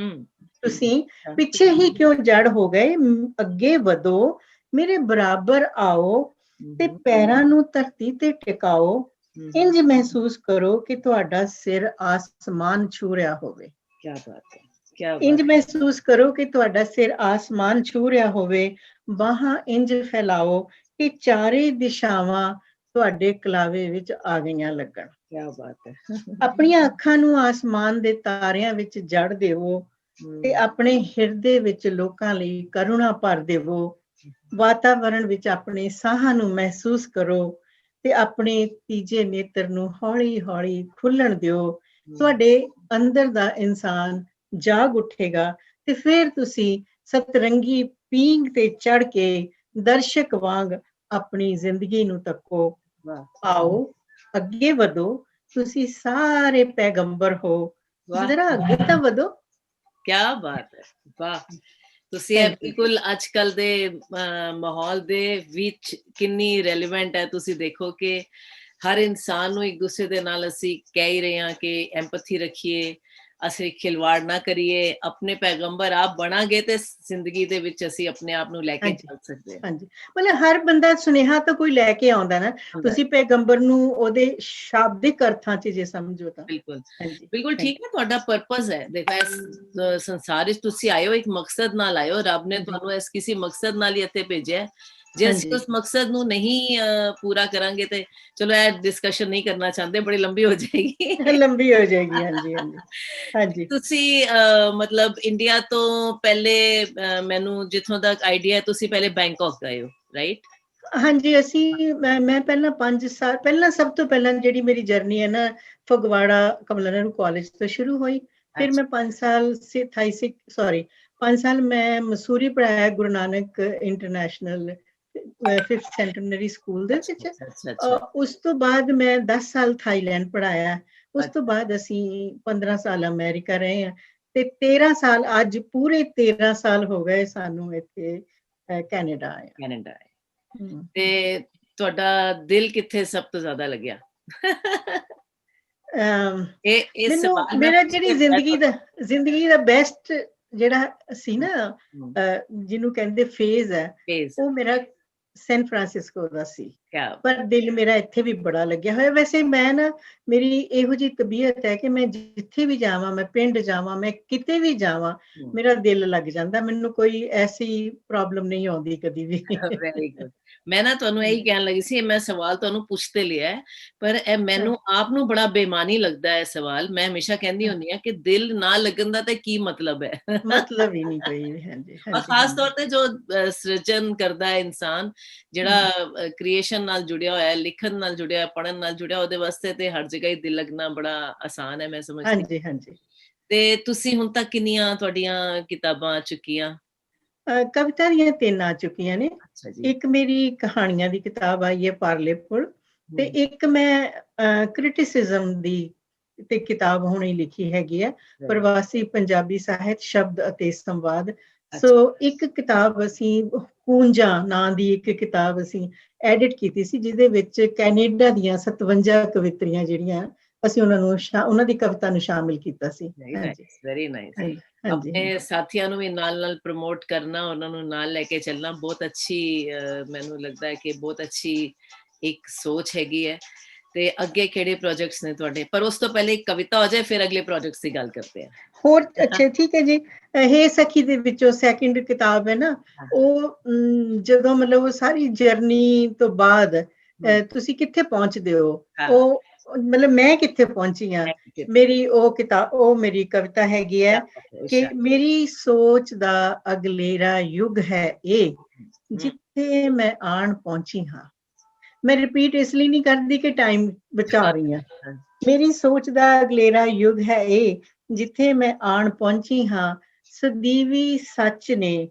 ਤੁਸੀਂ ਪਿੱਛੇ ਹੀ ਕਿਉਂ ਜੜ ਹੋ ਗਏ? ਅੱਗੇ ਵਧੋ, ਮੇਰੇ ਬਰਾਬਰ ਆਓ ਤੇ ਪੈਰਾਂ ਨੂੰ ਧਰਤੀ ਤੇ ਟਿਕਾਓ। ਇੰਜ ਮਹਿਸੂਸ ਕਰੋ ਕਿ ਤੁਹਾਡਾ ਸਿਰ ਆਸਮਾਨ ਛੂ ਰਿਹਾ ਹੋਵੇ। ਕੀ ਬਾਤ ਹੈ, ਕੀ ਬਾਤ। ਇੰਜ ਮਹਿਸੂਸ ਕਰੋ ਕਿ ਤੁਹਾਡਾ ਸਿਰ ਆਸਮਾਨ ਛੂ ਰਿਹਾ ਹੋਵੇ। ਬਾਹਾਂ ਇੰਜ ਫੈਲਾਓ ਕਿ ਚਾਰੇ ਦਿਸ਼ਾਵਾਂ ਤੁਹਾਡੇ ਕਲਾਵੇ ਵਿੱਚ ਆ ਗਈਆਂ ਲੱਗਣ। ਕੀ ਬਾਤ ਹੈ। ਆਪਣੀਆਂ ਅੱਖਾਂ ਨੂੰ ਆਸਮਾਨ ਦੇ ਤਾਰਿਆਂ ਵਿੱਚ ਜੜ ਦੇਵੋ ਤੇ ਆਪਣੇ ਹਿਰਦੇ ਵਿੱਚ ਲੋਕਾਂ ਲਈ ਕਰੁਣਾ ਭਰ ਦੇਵੋ। ਵਾਤਾਵਰਣ ਵਿੱਚ ਆਪਣੇ ਸਾਹਾਂ ਨੂੰ ਮਹਿਸੂਸ ਕਰੋ ਤੇ ਆਪਣੇ ਤੀਜੇ ਨੇਤਰ ਨੂੰ ਹੌਲੀ ਹੌਲੀ ਖੁੱਲਣ ਦਿਓ। ਤੁਹਾਡੇ ਅੰਦਰ ਦਾ ਇਨਸਾਨ ਜਾਗ ਉੱਠੇਗਾ ਤੇ ਫਿਰ ਤੁਸੀਂ ਸਤਰੰਗੀ ਪੀਂਘ ਤੇ ਚੜ ਕੇ ਦਰਸ਼ਕ ਵਾਂਗ ਆਪਣੀ ਜ਼ਿੰਦਗੀ ਨੂੰ ਤੱਕੋ। ਆਓ ਅੱਗੇ ਵਧੋ, ਤੁਸੀਂ ਸਾਰੇ ਪੈਗੰਬਰ ਹੋ। ਜ਼ਰਾ ਅੱਗੇ ਤਾਂ ਵਧੋ। ਕੀ ਬਾਤ ਹੈ, ਵਾਹ। ਤੁਸੀਂ ਇਹ ਬਿਲਕੁਲ ਅੱਜ ਕੱਲ ਦੇ ਮਾਹੌਲ ਦੇ ਵਿੱਚ ਕਿੰਨੀ ਰੈਲੇਵੈਂਟ ਹੈ। ਤੁਸੀਂ ਦੇਖੋ ਕਿ ਹਰ ਇਨਸਾਨ ਨੂੰ ਇੱਕ ਦੂਸਰੇ ਦੇ ਨਾਲ ਅਸੀਂ ਕਹਿ ਹੀ ਰਹੇ ਹਾਂ ਕਿ ਐਮਪੈਥੀ ਰੱਖੀਏ, ਅਸੀਂ ਖਿਲਵਾੜ ਨਾ ਕਰੀਏ, ਆਪਣੇ ਪੈਗੰਬਰ ਆਪ ਬਣਾਂਗੇ ਤੇ ਜ਼ਿੰਦਗੀ ਦੇ ਵਿੱਚ ਅਸੀਂ ਆਪਣੇ ਆਪ ਨੂੰ ਲੈ ਕੇ ਚੱਲ ਸਕਦੇ ਹਾਂ। ਹਾਂਜੀ, ਮਤਲਬ ਹਰ ਬੰਦਾ ਸੁਨੇਹਾ ਤਾਂ ਕੋਈ ਲੈ ਕੇ ਆਉਂਦਾ ਨਾ। ਤੁਸੀਂ ਪੈਗੰਬਰ ਨੂੰ ਉਹਦੇ ਸ਼ਾਬਦਿਕ ਅਰਥਾਂ 'ਚ ਜੇ ਸਮਝੋ ਤਾਂ ਬਿਲਕੁਲ ਬਿਲਕੁਲ ਠੀਕ ਹੈ। ਤੁਹਾਡਾ ਪਰਪਸ ਹੈ, ਦੇਖੋ ਇਸ ਸੰਸਾਰ ਵਿੱਚ ਤੁਸੀਂ ਆਏ ਹੋ ਇੱਕ ਮਕਸਦ ਨਾਲ ਆਏ ਹੋ। ਰੱਬ ਨੇ ਤੁਹਾਨੂੰ ਇਸ ਕਿਸੇ ਮਕਸਦ ਨਾਲ ਹੀ ਇੱਥੇ ਭੇਜਿਆ। ਜੇ ਅਸੀਂ ਉਸ ਮਕਸਦ ਨੂੰ ਨਹੀਂ ਪੂਰਾ ਕਰਾਂਗੇ ਤੇ ਚਲੋ ਇਹ ਡਿਸਕਸ਼ਨ ਨਹੀਂ ਕਰਨਾ ਚਾਹੁੰਦੇ, ਬੜੀ ਲੰਬੀ ਹੋ ਜਾਏਗੀ। ਲੰਬੀ ਹੋ ਜਾਏਗੀ। ਹਾਂਜੀ ਹਾਂਜੀ ਹਾਂਜੀ। ਤੁਸੀਂ ਮਤਲਬ ਇੰਡੀਆ ਤੋਂ ਪਹਿਲੇ ਮੈਨੂੰ ਜਿੱਥੋਂ ਤੱਕ ਆਈਡੀਆ, ਤੁਸੀਂ ਪਹਿਲੇ ਬੈਂਕਾਕ ਗਏ ਹੋ, ਰਾਈਟ? ਹਾਂਜੀ, ਅਸੀਂ ਮੈਂ ਪਹਿਲਾਂ 5 ਸਾਲ ਪਹਿਲਾਂ, ਸਭ ਤੋਂ ਪਹਿਲਾਂ ਜਿਹੜੀ ਮੇਰੀ ਜਰਨੀ ਹੈ ਨਾ, ਫਗਵਾੜਾ ਕਮਲਾ ਨਹਿਰੂ ਕਾਲਜ ਤੋਂ ਸ਼ੁਰੂ ਹੋਈ। ਫਿਰ ਮੈਂ 5 ਸਾਲ 5 ਸਾਲ ਮੈਂ ਮਸੂਰੀ ਪੜ੍ਹਾਇਆ, Guru Nanak international 5th ਸੈਂਟਨਰੀ school ਦੇ ਵਿੱਚ। ਉਸ ਤੋਂ ਬਾਅਦ ਮੈਂ 10 ਸਾਲ ਥਾਈਲੈਂਡ ਪੜ੍ਹਾਇਆ। ਉਸ ਤੋਂ ਬਾਅਦ ਅਸੀਂ 15 ਸਾਲ ਅਮਰੀਕਾ ਰਹੇ ਹਾਂ ਤੇ 13 ਸਾਲ, ਅੱਜ ਪੂਰੇ 13 ਸਾਲ ਹੋ ਗਏ ਸਾਨੂੰ ਇੱਥੇ ਕੈਨੇਡਾ ਆਇਆ। ਤੇ ਤੁਹਾਡਾ ਦਿਲ ਕਿੱਥੇ ਸਭ ਤੋਂ ਜ਼ਿਆਦਾ ਲੱਗਿਆ? ਮੈਨੂੰ ਮੇਰਾ ਜਿਹੜੀ ਜ਼ਿੰਦਗੀ ਦਾ ਬੈਸਟ ਜਿਹੜਾ ਸੀ ਨਾ, ਜਿਹਨੂੰ ਕਹਿੰਦੇ ਫੇਜ਼ ਹੈ, ਉਹ ਮੇਰਾ ਸੈਨ ਫਰਾਂਸਿਸਕੋ ਦਾ ਸੀ। ਪਰ ਦਿਲ ਮੇਰਾ ਇੱਥੇ ਵੀ ਬੜਾ ਲੱਗਿਆ ਹੋਇਆ। ਵੈਸੇ ਮੈਂ ਨਾ, ਮੇਰੀ ਇਹੋ ਜਿਹੀ ਤਬੀਅਤ ਹੈ ਕਿ ਮੈਂ ਜਿੱਥੇ ਵੀ ਜਾਵਾਂ, ਮੈਂ ਪਿੰਡ ਜਾਵਾਂ, ਮੈਂ ਕਿਤੇ ਵੀ ਜਾਵਾਂ, ਮੇਰਾ ਦਿਲ ਲੱਗ ਜਾਂਦਾ। ਮੈਨੂੰ ਕੋਈ ਐਸੀ ਪ੍ਰੋਬਲਮ ਨਹੀਂ ਆਉਂਦੀ ਕਦੀ ਵੀ। Very good. ਮੈਂ ਨਾ ਤੁਹਾਨੂੰ ਇਹੀ ਕਹਿਣ ਲੱਗੀ ਸੀ, ਮੈਂ ਸਵਾਲ ਤੁਹਾਨੂੰ ਪੁੱਛ ਤੇ ਲਿਆ, ਪਰ ਇਹ ਮੈਨੂੰ ਆਪ ਨੂੰ ਬੜਾ ਬੇਮਾਨੀ ਲੱਗਦਾ ਹੈ ਸਵਾਲ। ਮੈਂ ਹਮੇਸ਼ਾ ਕਹਿੰਦੀ ਹੁੰਦੀ ਹਾਂ ਕਿ ਦਿਲ ਨਾ ਲੱਗਣ ਦਾ ਤੇ ਕੀ ਮਤਲਬ ਹੈ? ਮਤਲਬ ਹੀ ਨਹੀਂ ਕੋਈ। ਹਾਂਜੀ, ਔਰ ਖਾਸ ਤੌਰ ਤੇ ਜੋ ਸਿਰਜਣ ਕਰਦਾ ਹੈ ਇਨਸਾਨ, ਜਿਹੜਾ ਕ੍ਰੀਏਸ਼ਨ ਨਾਲ ਜੁੜਿਆ ਹੋਇਆ, ਲਿਖਣ ਨਾਲ ਜੁੜਿਆ, ਪੜ੍ਹਨ ਨਾਲ ਜੁੜਿਆ, ਉਹਦੇ ਵਾਸਤੇ ਤੇ ਹਰ ਜਗ੍ਹਾ ਹੀ ਦਿਲ ਲੱਗਣਾ ਬੜਾ ਆਸਾਨ ਹੈ, ਮੈਂ ਸਮਝਦੀ। ਹਾਂਜੀ ਹਾਂਜੀ। ਤੇ ਤੁਸੀਂ ਹੁਣ ਤੱਕ ਕਿੰਨੀਆਂ ਤੁਹਾਡੀਆਂ ਕਿਤਾਬਾਂ ਆ ਚੁੱਕੀਆਂ? ਕਵਿਤਾ ਦੀਆਂ 3 ਆ ਚੁੱਕੀਆਂ ਨੇ। ਇੱਕ ਮੇਰੀ ਕਹਾਣੀਆਂ ਦੀ ਕਿਤਾਬ ਆਈ ਹੈ, ਪਾਰਲੇ ਫੁੱਲ, ਤੇ ਇੱਕ ਮੈਂ ਕ੍ਰਿਟਿਸਿਜ਼ਮ ਦੀ ਤੇ ਕਿਤਾਬ ਹੁਣੇ ਲਿਖੀ ਹੈਗੀ ਹੈ, ਪ੍ਰਵਾਸੀ ਪੰਜਾਬੀ ਸਾਹਿਤ, ਸ਼ਬਦ ਅਤੇ ਸੰਵਾਦ। ਸੋ ਇੱਕ ਕਿਤਾਬ ਅਸੀਂ ਕੂੰਜਾਂ ਨਾਂ ਦੀ ਇੱਕ ਕਿਤਾਬ ਅਸੀਂ ਐਡਿਟ ਕੀਤੀ ਸੀ, ਜਿਹਦੇ ਵਿੱਚ ਕੈਨੇਡਾ ਦੀਆਂ 57 ਕਵਿਤਰੀਆਂ ਜਿਹੜੀਆਂ, ਅਸੀਂ ਉਹਨਾਂ ਦੀ ਕਵਿਤਾ ਨੂੰ ਸ਼ਾਮਿਲ ਕੀਤਾ ਸੀ। Very nice. ਆਪਣੇ ਸਾਥੀਆਂ ਨੂੰ ਵੀ ਨਾਲ ਪ੍ਰਮੋਟ ਕਰਨਾ, ਉਹਨਾਂ ਨੂੰ ਨਾਲ ਲੈ ਕੇ ਚੱਲਣਾ, ਬਹੁਤ ਅੱਛੀ, ਮੈਨੂੰ ਲੱਗਦਾ ਹੈ ਕਿ ਬਹੁਤ ਅੱਛੀ ਇੱਕ ਸੋਚ ਹੈਗੀ ਹੈ। ਤੇ ਅੱਗੇ ਕਿਹੜੇ ਪ੍ਰੋਜੈਕਟਸ ਨੇ ਤੁਹਾਡੇ? ਪਰ ਉਸ ਤੋਂ ਪਹਿਲੇ ਇੱਕ ਕਵਿਤਾ ਹੋ ਜਾਏ, ਫਿਰ ਅਗਲੇ ਪ੍ਰੋਜੈਕਟਸ ਦੀ ਗੱਲ ਕਰਦੇ ਹਾਂ। ਹੋਰ ਅੱਛਾ, ਠੀਕ ਹੈ ਜੀ। ਹੇ ਸਖੀ ਦੇ ਵਿੱਚੋਂ ਸੈਕਿੰਡ ਕਿਤਾਬ ਹੈ ਨਾ, ਉਹ ਜਦੋਂ ਮਤਲਬ ਉਹ ਸਾਰੀ ਜਰਨੀ ਤੋਂ ਬਾਅਦ ਤੁਸੀਂ ਕਿੱਥੇ ਪਹੁੰਚਦੇ ਹੋ, ਉਹ ਮਤਲਬ ਮੈਂ ਕਿੱਥੇ ਪਹੁੰਚੀ ਹਾਂ, ਮੇਰੀ ਉਹ ਕਿਤਾਬ, ਉਹ ਮੇਰੀ ਕਵਿਤਾ ਹੈਗੀ ਹੈ ਕਿ ਮੇਰੀ ਸੋਚ ਦਾ ਅਗਲੇਰਾ ਯੁੱਗ ਹੈ ਇਹ, ਜਿੱਥੇ ਮੈਂ ਆਣ ਪਹੁੰਚੀ ਹਾਂ। ਮੈਂ ਰਿਪੀਟ ਇਸ ਲਈ ਨਹੀਂ ਕਰਦੀ ਕਿ ਟਾਈਮ ਬਚਾ ਰਹੀ ਹਾਂ। ਮੇਰੀ ਸੋਚ ਦਾ ਅਗਲੇਰਾ ਯੁੱਗ ਹੈ ਇਹ, ਜਿੱਥੇ ਮੈਂ ਆਣ ਪਹੁੰਚੀ ਹਾਂ। ਸਦੀਵੀ ਸੱਚ ਨੇ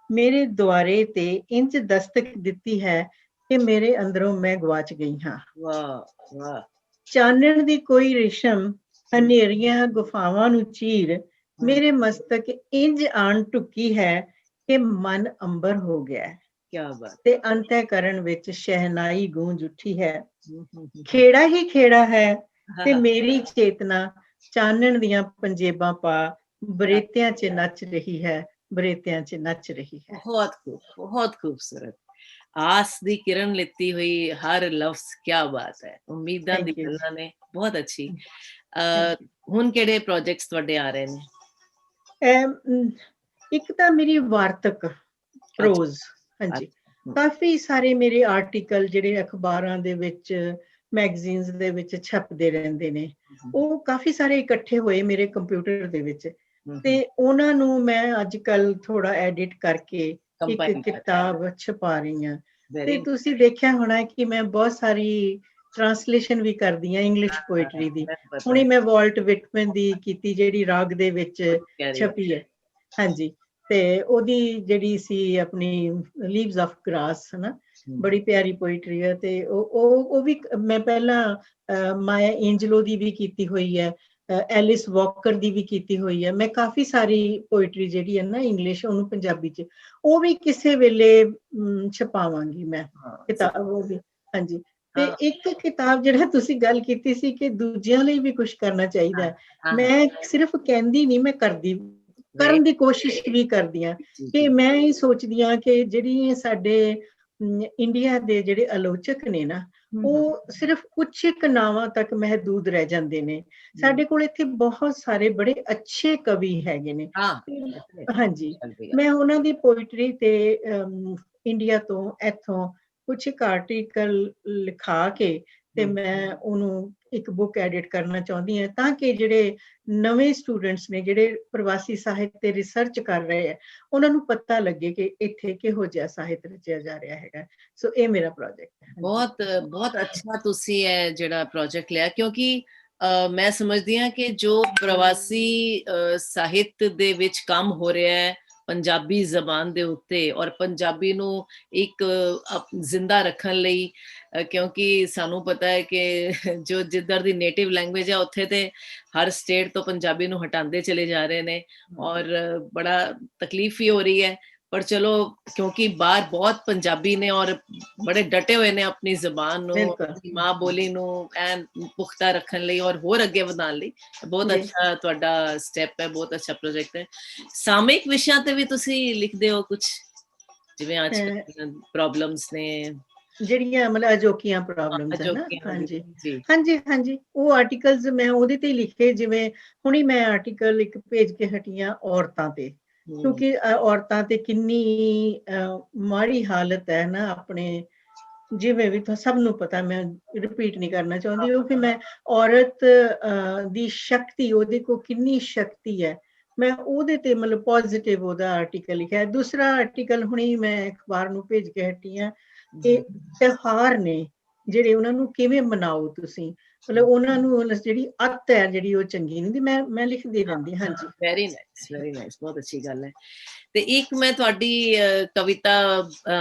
ਮੇਰੇ ਦੁਆਰੇ ਤੇ ਇੰਜ ਦਸਤਕ ਦਿੱਤੀ ਹੈ ਕਿ ਮੇਰੇ ਅੰਦਰੋਂ ਮੈਂ ਗਵਾਚ ਗਈ ਹਾਂ। ਵਾਹ ਵਾਹ। ਚਾਨਣ ਦੀ ਕੋਈ ਰੇਸ਼ਮ ਹਨੇਰੀਆਂ ਗੁਫਾਵਾਂ ਨੂੰ ਚੀਰ, ਮੇਰੇ ਮਸਤਕ ਇੰਜ ਆਣ ਢੁੱਕੀ ਹੈ ਕਿ ਮਨ ਅੰਬਰ ਹੋ ਗਿਆ। ਕਿਆ ਬਾਤ। ਤੇ ਅੰਤःਕਰਨ ਵਿੱਚ ਸ਼ਹਿਨਾਈ ਗੂੰਜ ਉੱਠੀ ਹੈ। ਖੇੜਾ ਹੀ ਖੇੜਾ ਹੈ ਤੇ ਮੇਰੀ ਚੇਤਨਾ ਚਾਨਣ ਦੀਆਂ ਪੰਜੇਬਾਂ ਪਾ ਬਰੇਤਿਆਂ 'ਚ ਨੱਚ ਰਹੀ ਹੈ, ਬਰੇਤਿਆਂ 'ਚ ਨੱਚ ਰਹੀ ਹੈ। ਬਹੁਤ ਖੂਬ, ਬਹੁਤ ਖੂਬਸੂਰਤ। ਆਸ ਦੀ ਕਿਰਨ ਲਿੱਤੀ ਹੋਈ ਹਰ ਲਫ਼ਜ਼, ਕਿਆ ਬਾਤ ਹੈ, ਉਮੀਦਾਂ ਦੀ ਥੈਂਕ ਯੂ ਗੱਲਾਂ ਨੇ, ਬਹੁਤ ਅੱਛੀ। Thank you. ਹੁਣ ਕਿਹੜੇ ਪ੍ਰੋਜੈਕਟਸ ਤੁਹਾਡੇ ਆ ਰਹੇ ਨੇ? ਇੱਕ ਤਾਂ ਮੇਰੀ ਵਾਰਤਕ ਅੱਛਾ ਪ੍ਰੋਜ਼, ਹਾਂਜੀ, ਅੱਛਾ। ਕਾਫੀ ਸਾਰੇ ਮੇਰੇ ਆਰਟੀਕਲ ਜਿਹੜੇ ਅਖਬਾਰਾਂ ਦੇ ਵਿੱਚ, ਮੈਗਜ਼ੀਨਸ ਦੇ ਵਿੱਚ ਛਪਦੇ ਰਹਿੰਦੇ ਨੇ, ਉਹ ਕਾਫੀ ਸਾਰੇ ਇਕੱਠੇ ਹੋਏ ਮੇਰੇ ਕੰਪਿਊਟਰ ਦੇ ਵਿੱਚ, ਤੇ ਉਹਨਾਂ ਨੂੰ ਮੈਂ ਅੱਜ ਕੱਲ ਥੋੜਾ ਐਡਿਟ ਕਰਕੇ ਇੱਕ ਕੰਪਾਈਲ ਕਰ, ਕਿਤਾਬ ਛਪਾ ਰਹੀ ਹਾਂ। ਤੇ ਵੈਰੀ ਤੁਸੀਂ ਦੇਖਿਆ ਹੋਣਾ ਕਿ ਮੈਂ ਬਹੁਤ ਸਾਰੀ ਟ੍ਰਾਂਸਲੇਸ਼ਨ ਵੀ ਕਰਦੀ ਹਾਂ ਇੰਗਲਿਸ਼ ਪੋਇਟਰੀ ਦੀ। ਹੁਣੇ ਮੈਂ ਵਾਲਟ ਵਿਟਮਨ ਦੀ ਕੀਤੀ, ਜਿਹੜੀ ਰਾਗ ਦੇ ਵਿੱਚ ਛਪੀ ਹੈ, ਹਾਂਜੀ, ਤੇ ਉਹਦੀ ਜਿਹੜੀ ਸੀ ਆਪਣੀ ਲੀਵਸ ਆਫ ਗ੍ਰਾਸ, ਹਨਾ, ਬੜੀ ਪਿਆਰੀ ਪੋਇਟਰੀ ਹੈ। ਤੇ ਉਹ ਵੀ ਮੈਂ ਪਹਿਲਾਂ ਮਾਇਆ ਐਂਜਲੋ ਦੀ ਵੀ ਕੀਤੀ ਹੋਈ ਹੈ, ਐਲਿਸ ਵਾਕਰ ਦੀ ਵੀ ਕੀਤੀ ਹੋਈ ਹੈ। ਮੈਂ ਕਾਫੀ ਸਾਰੀ ਪੋਇਟਰੀ ਜਿਹੜੀ ਹੈ ਨਾ ਇੰਗਲਿਸ਼, ਉਹਨੂੰ ਪੰਜਾਬੀ ਚ ਉਹ ਵੀ ਕਿਸੇ ਵੇਲੇ ਛਪਾਵਾਂਗੀ ਮੈਂ ਕਿਤਾਬ, ਉਹ ਵੀ, ਹਾਂਜੀ। ਤੇ ਇੱਕ ਕਿਤਾਬ ਜਿਹੜਾ ਤੁਸੀਂ ਗੱਲ ਕੀਤੀ ਸੀ ਕਿ ਦੂਜਿਆਂ ਲਈ ਵੀ ਕੁਝ ਕਰਨਾ ਚਾਹੀਦਾ ਹੈ, ਮੈਂ ਸਿਰਫ ਕਹਿੰਦੀ ਨਹੀਂ, ਮੈਂ ਕਰਦੀ, ਕਰਨ ਦੀ ਕੋਸ਼ਿਸ਼ ਵੀ ਕਰਦੀ ਹਾਂ। ਕਿ ਮੈਂ ਇਹ ਸੋਚਦੀ ਹਾਂ ਕਿ ਜਿਹੜੀ ਸਾਡੇ ਇੰਡੀਆ ਦੇ ਜਿਹੜੇ ਆਲੋਚਕ ਨੇ ਨਾ, ਉਹ ਸਿਰਫ ਕੁਝ ਇੱਕ ਨਾਵਾਂ ਤੱਕ ਮਹਦੂਦ ਰਹਿ ਜਾਂਦੇ ਨੇ। ਸਾਡੇ ਕੋਲ ਇੱਥੇ ਬਹੁਤ ਸਾਰੇ ਬੜੇ ਅੱਛੇ ਕਵੀ ਹੈਗੇ ਨੇ, ਹਾਂਜੀ, ਮੈਂ ਉਹਨਾਂ ਦੀ ਪੋਇਟਰੀ ਤੇ ਇੰਡੀਆ ਤੋਂ, ਇੱਥੋਂ ਕੁਝ ਇੱਕ ਆਰਟੀਕਲ ਲਿਖਾ ਕੇ ਤੇ ਮੈਂ ਉਹਨੂੰ ਇੱਕ ਬੁੱਕ ਐਡਿਟ ਕਰਨਾ ਚਾਹੁੰਦੀ ਹਾਂ, ਤਾਂ ਕਿ ਜਿਹੜੇ ਨਵੇਂ ਸਟੂਡੈਂਟਸ ਨੇ, ਜਿਹੜੇ ਪ੍ਰਵਾਸੀ ਸਾਹਿਤ ਤੇ ਰਿਸਰਚ ਕਰ ਰਹੇ ਹੈ, ਉਹਨਾਂ ਨੂੰ ਪਤਾ ਲੱਗੇ ਕਿ ਇੱਥੇ ਕਿਹੋ ਜਿਹਾ ਸਾਹਿਤ ਰਚਿਆ ਜਾ ਰਿਹਾ ਹੈਗਾ। ਸੋ ਇਹ ਮੇਰਾ ਪ੍ਰੋਜੈਕਟ ਹੈ। ਬਹੁਤ ਬਹੁਤ ਅੱਛਾ ਤੁਸੀਂ ਇਹ ਜਿਹੜਾ ਪ੍ਰੋਜੈਕਟ ਲਿਆ, ਕਿਉਂਕਿ ਮੈਂ ਸਮਝਦੀ ਹਾਂ ਕਿ ਜੋ ਪ੍ਰਵਾਸੀ ਸਾਹਿਤ ਦੇ ਵਿੱਚ ਕੰਮ ਹੋ ਰਿਹਾ ਹੈ ਪੰਜਾਬੀ ਜ਼ਬਾਨ ਦੇ ਉੱਤੇ, ਔਰ ਪੰਜਾਬੀ ਨੂੰ ਇੱਕ ਜ਼ਿੰਦਾ ਰੱਖਣ ਲਈ, ਕਿਉਂਕਿ ਸਾਨੂੰ ਪਤਾ ਹੈ ਕਿ ਜੋ ਜਿੱਧਰ ਦੀ ਨੇਟਿਵ ਲੈਂਗੁਏਜ ਹੈ, ਉੱਥੇ ਤੇ ਹਰ ਸਟੇਟ ਤੋਂ ਪੰਜਾਬੀ ਨੂੰ ਹਟਾਉਂਦੇ ਚਲੇ ਜਾ ਰਹੇ ਨੇ, ਔਰ ਬੜਾ ਤਕਲੀਫ ਵੀ ਹੋ ਰਹੀ ਹੈ। ਪਰ ਚਲੋ, ਕਿਉਂਕਿ ਬਾਹਰ ਬਹੁਤ ਪੰਜਾਬੀ ਨੇ ਔਰ ਬੜੇ ਡਟੇ ਹੋਏ ਨੇ ਆਪਣੀ ਜ਼ਬਾਨ ਨੂੰ, ਆਪਣੀ ਮਾਂ ਬੋਲੀ ਨੂੰ ਐਨ ਪੁਖਤਾ ਰੱਖਣ ਲਈ ਔਰ ਹੋਰ ਅੱਗੇ ਵਧਾਉਣ ਲਈ। ਬਹੁਤ ਅੱਛਾ ਤੁਹਾਡਾ ਸਟੈਪ ਹੈ, ਬਹੁਤ ਅੱਛਾ ਪ੍ਰੋਜੈਕਟ ਹੈ। ਸਾਮਇਕ ਵਿਸ਼ਿਆਂ ਤੇ ਵੀ ਤੁਸੀਂ ਲਿਖਦੇ ਹੋ ਕੁਝ, ਜਿਵੇਂ ਅੱਜ ਪ੍ਰੋਬਲਮਸ ਨੇ, ਜਿਹੜੀਆਂ ਮਤਲਬ ਅਜੋਕੀਆਂ ਪ੍ਰੋਬਲਮਸ ਹੈ ਨਾ, ਹਾਂਜੀ ਹਾਂਜੀ ਹਾਂਜੀ, ਉਹ ਆਰਟੀਕਲਸ ਮੈਂ ਉਹਦੇ ਤੇ ਲਿਖੇ। ਜਿਵੇਂ ਹੁਣੀ ਮੈਂ ਆਰਟੀਕਲ ਇੱਕ ਭੇਜ ਕੇ ਹਟੀ ਹਾਂ ਔਰਤਾਂ ਤੇ, ਕਿਉਂਕਿ ਔਰਤਾਂ ਤੇ ਕਿੰਨੀ ਮਾੜੀ ਹਾਲਤ ਹੈ ਨਾ ਆਪਣੇ, ਜਿਵੇਂ ਵੀ ਸਭ ਨੂੰ ਪਤਾ, ਮੈਂ ਰਿਪੀਟ ਨਹੀਂ ਕਰਨਾ ਚਾਹੁੰਦੀ। ਉਹ ਕਿ ਮੈਂ ਔਰਤ ਦੀ ਸ਼ਕਤੀ, ਉਹਦੇ ਕੋਲ ਕਿੰਨੀ ਸ਼ਕਤੀ ਹੈ, ਮੈਂ ਉਹਦੇ ਤੇ ਮਤਲਬ ਪੋਜ਼ਿਟਿਵ ਉਹਦਾ ਆਰਟੀਕਲ ਲਿਖਿਆ। ਦੂਸਰਾ ਆਰਟੀਕਲ ਹੁਣੀ ਮੈਂ ਅਖਬਾਰ ਨੂੰ ਭੇਜ ਕੇ ਹਟੀ ਹਾਂ ਕਿ ਤਿਉਹਾਰ ਨੇ ਜਿਹੜੇ, ਉਹਨਾਂ ਨੂੰ ਕਿਵੇਂ ਮਨਾਓ ਤੁਸੀਂ, ਮਤਲਬ ਉਹਨਾਂ ਨੂੰ ਜਿਹੜੀ ਅੱਤ ਹੈ ਜਿਹੜੀ ਉਹ ਚੰਗੀ ਨਹੀਂ, ਮੈਂ ਲਿਖਦੀ ਰਹਿੰਦੀ। ਹਾਂਜੀ, ਵੈਰੀ ਨਾਈਸ, ਵੈਰੀ ਨਾਈਸ, ਬਹੁਤ ਅੱਛੀ ਗੱਲ ਹੈ। ਤੇ ਇੱਕ ਮੈਂ ਤੁਹਾਡੀ ਕਵਿਤਾ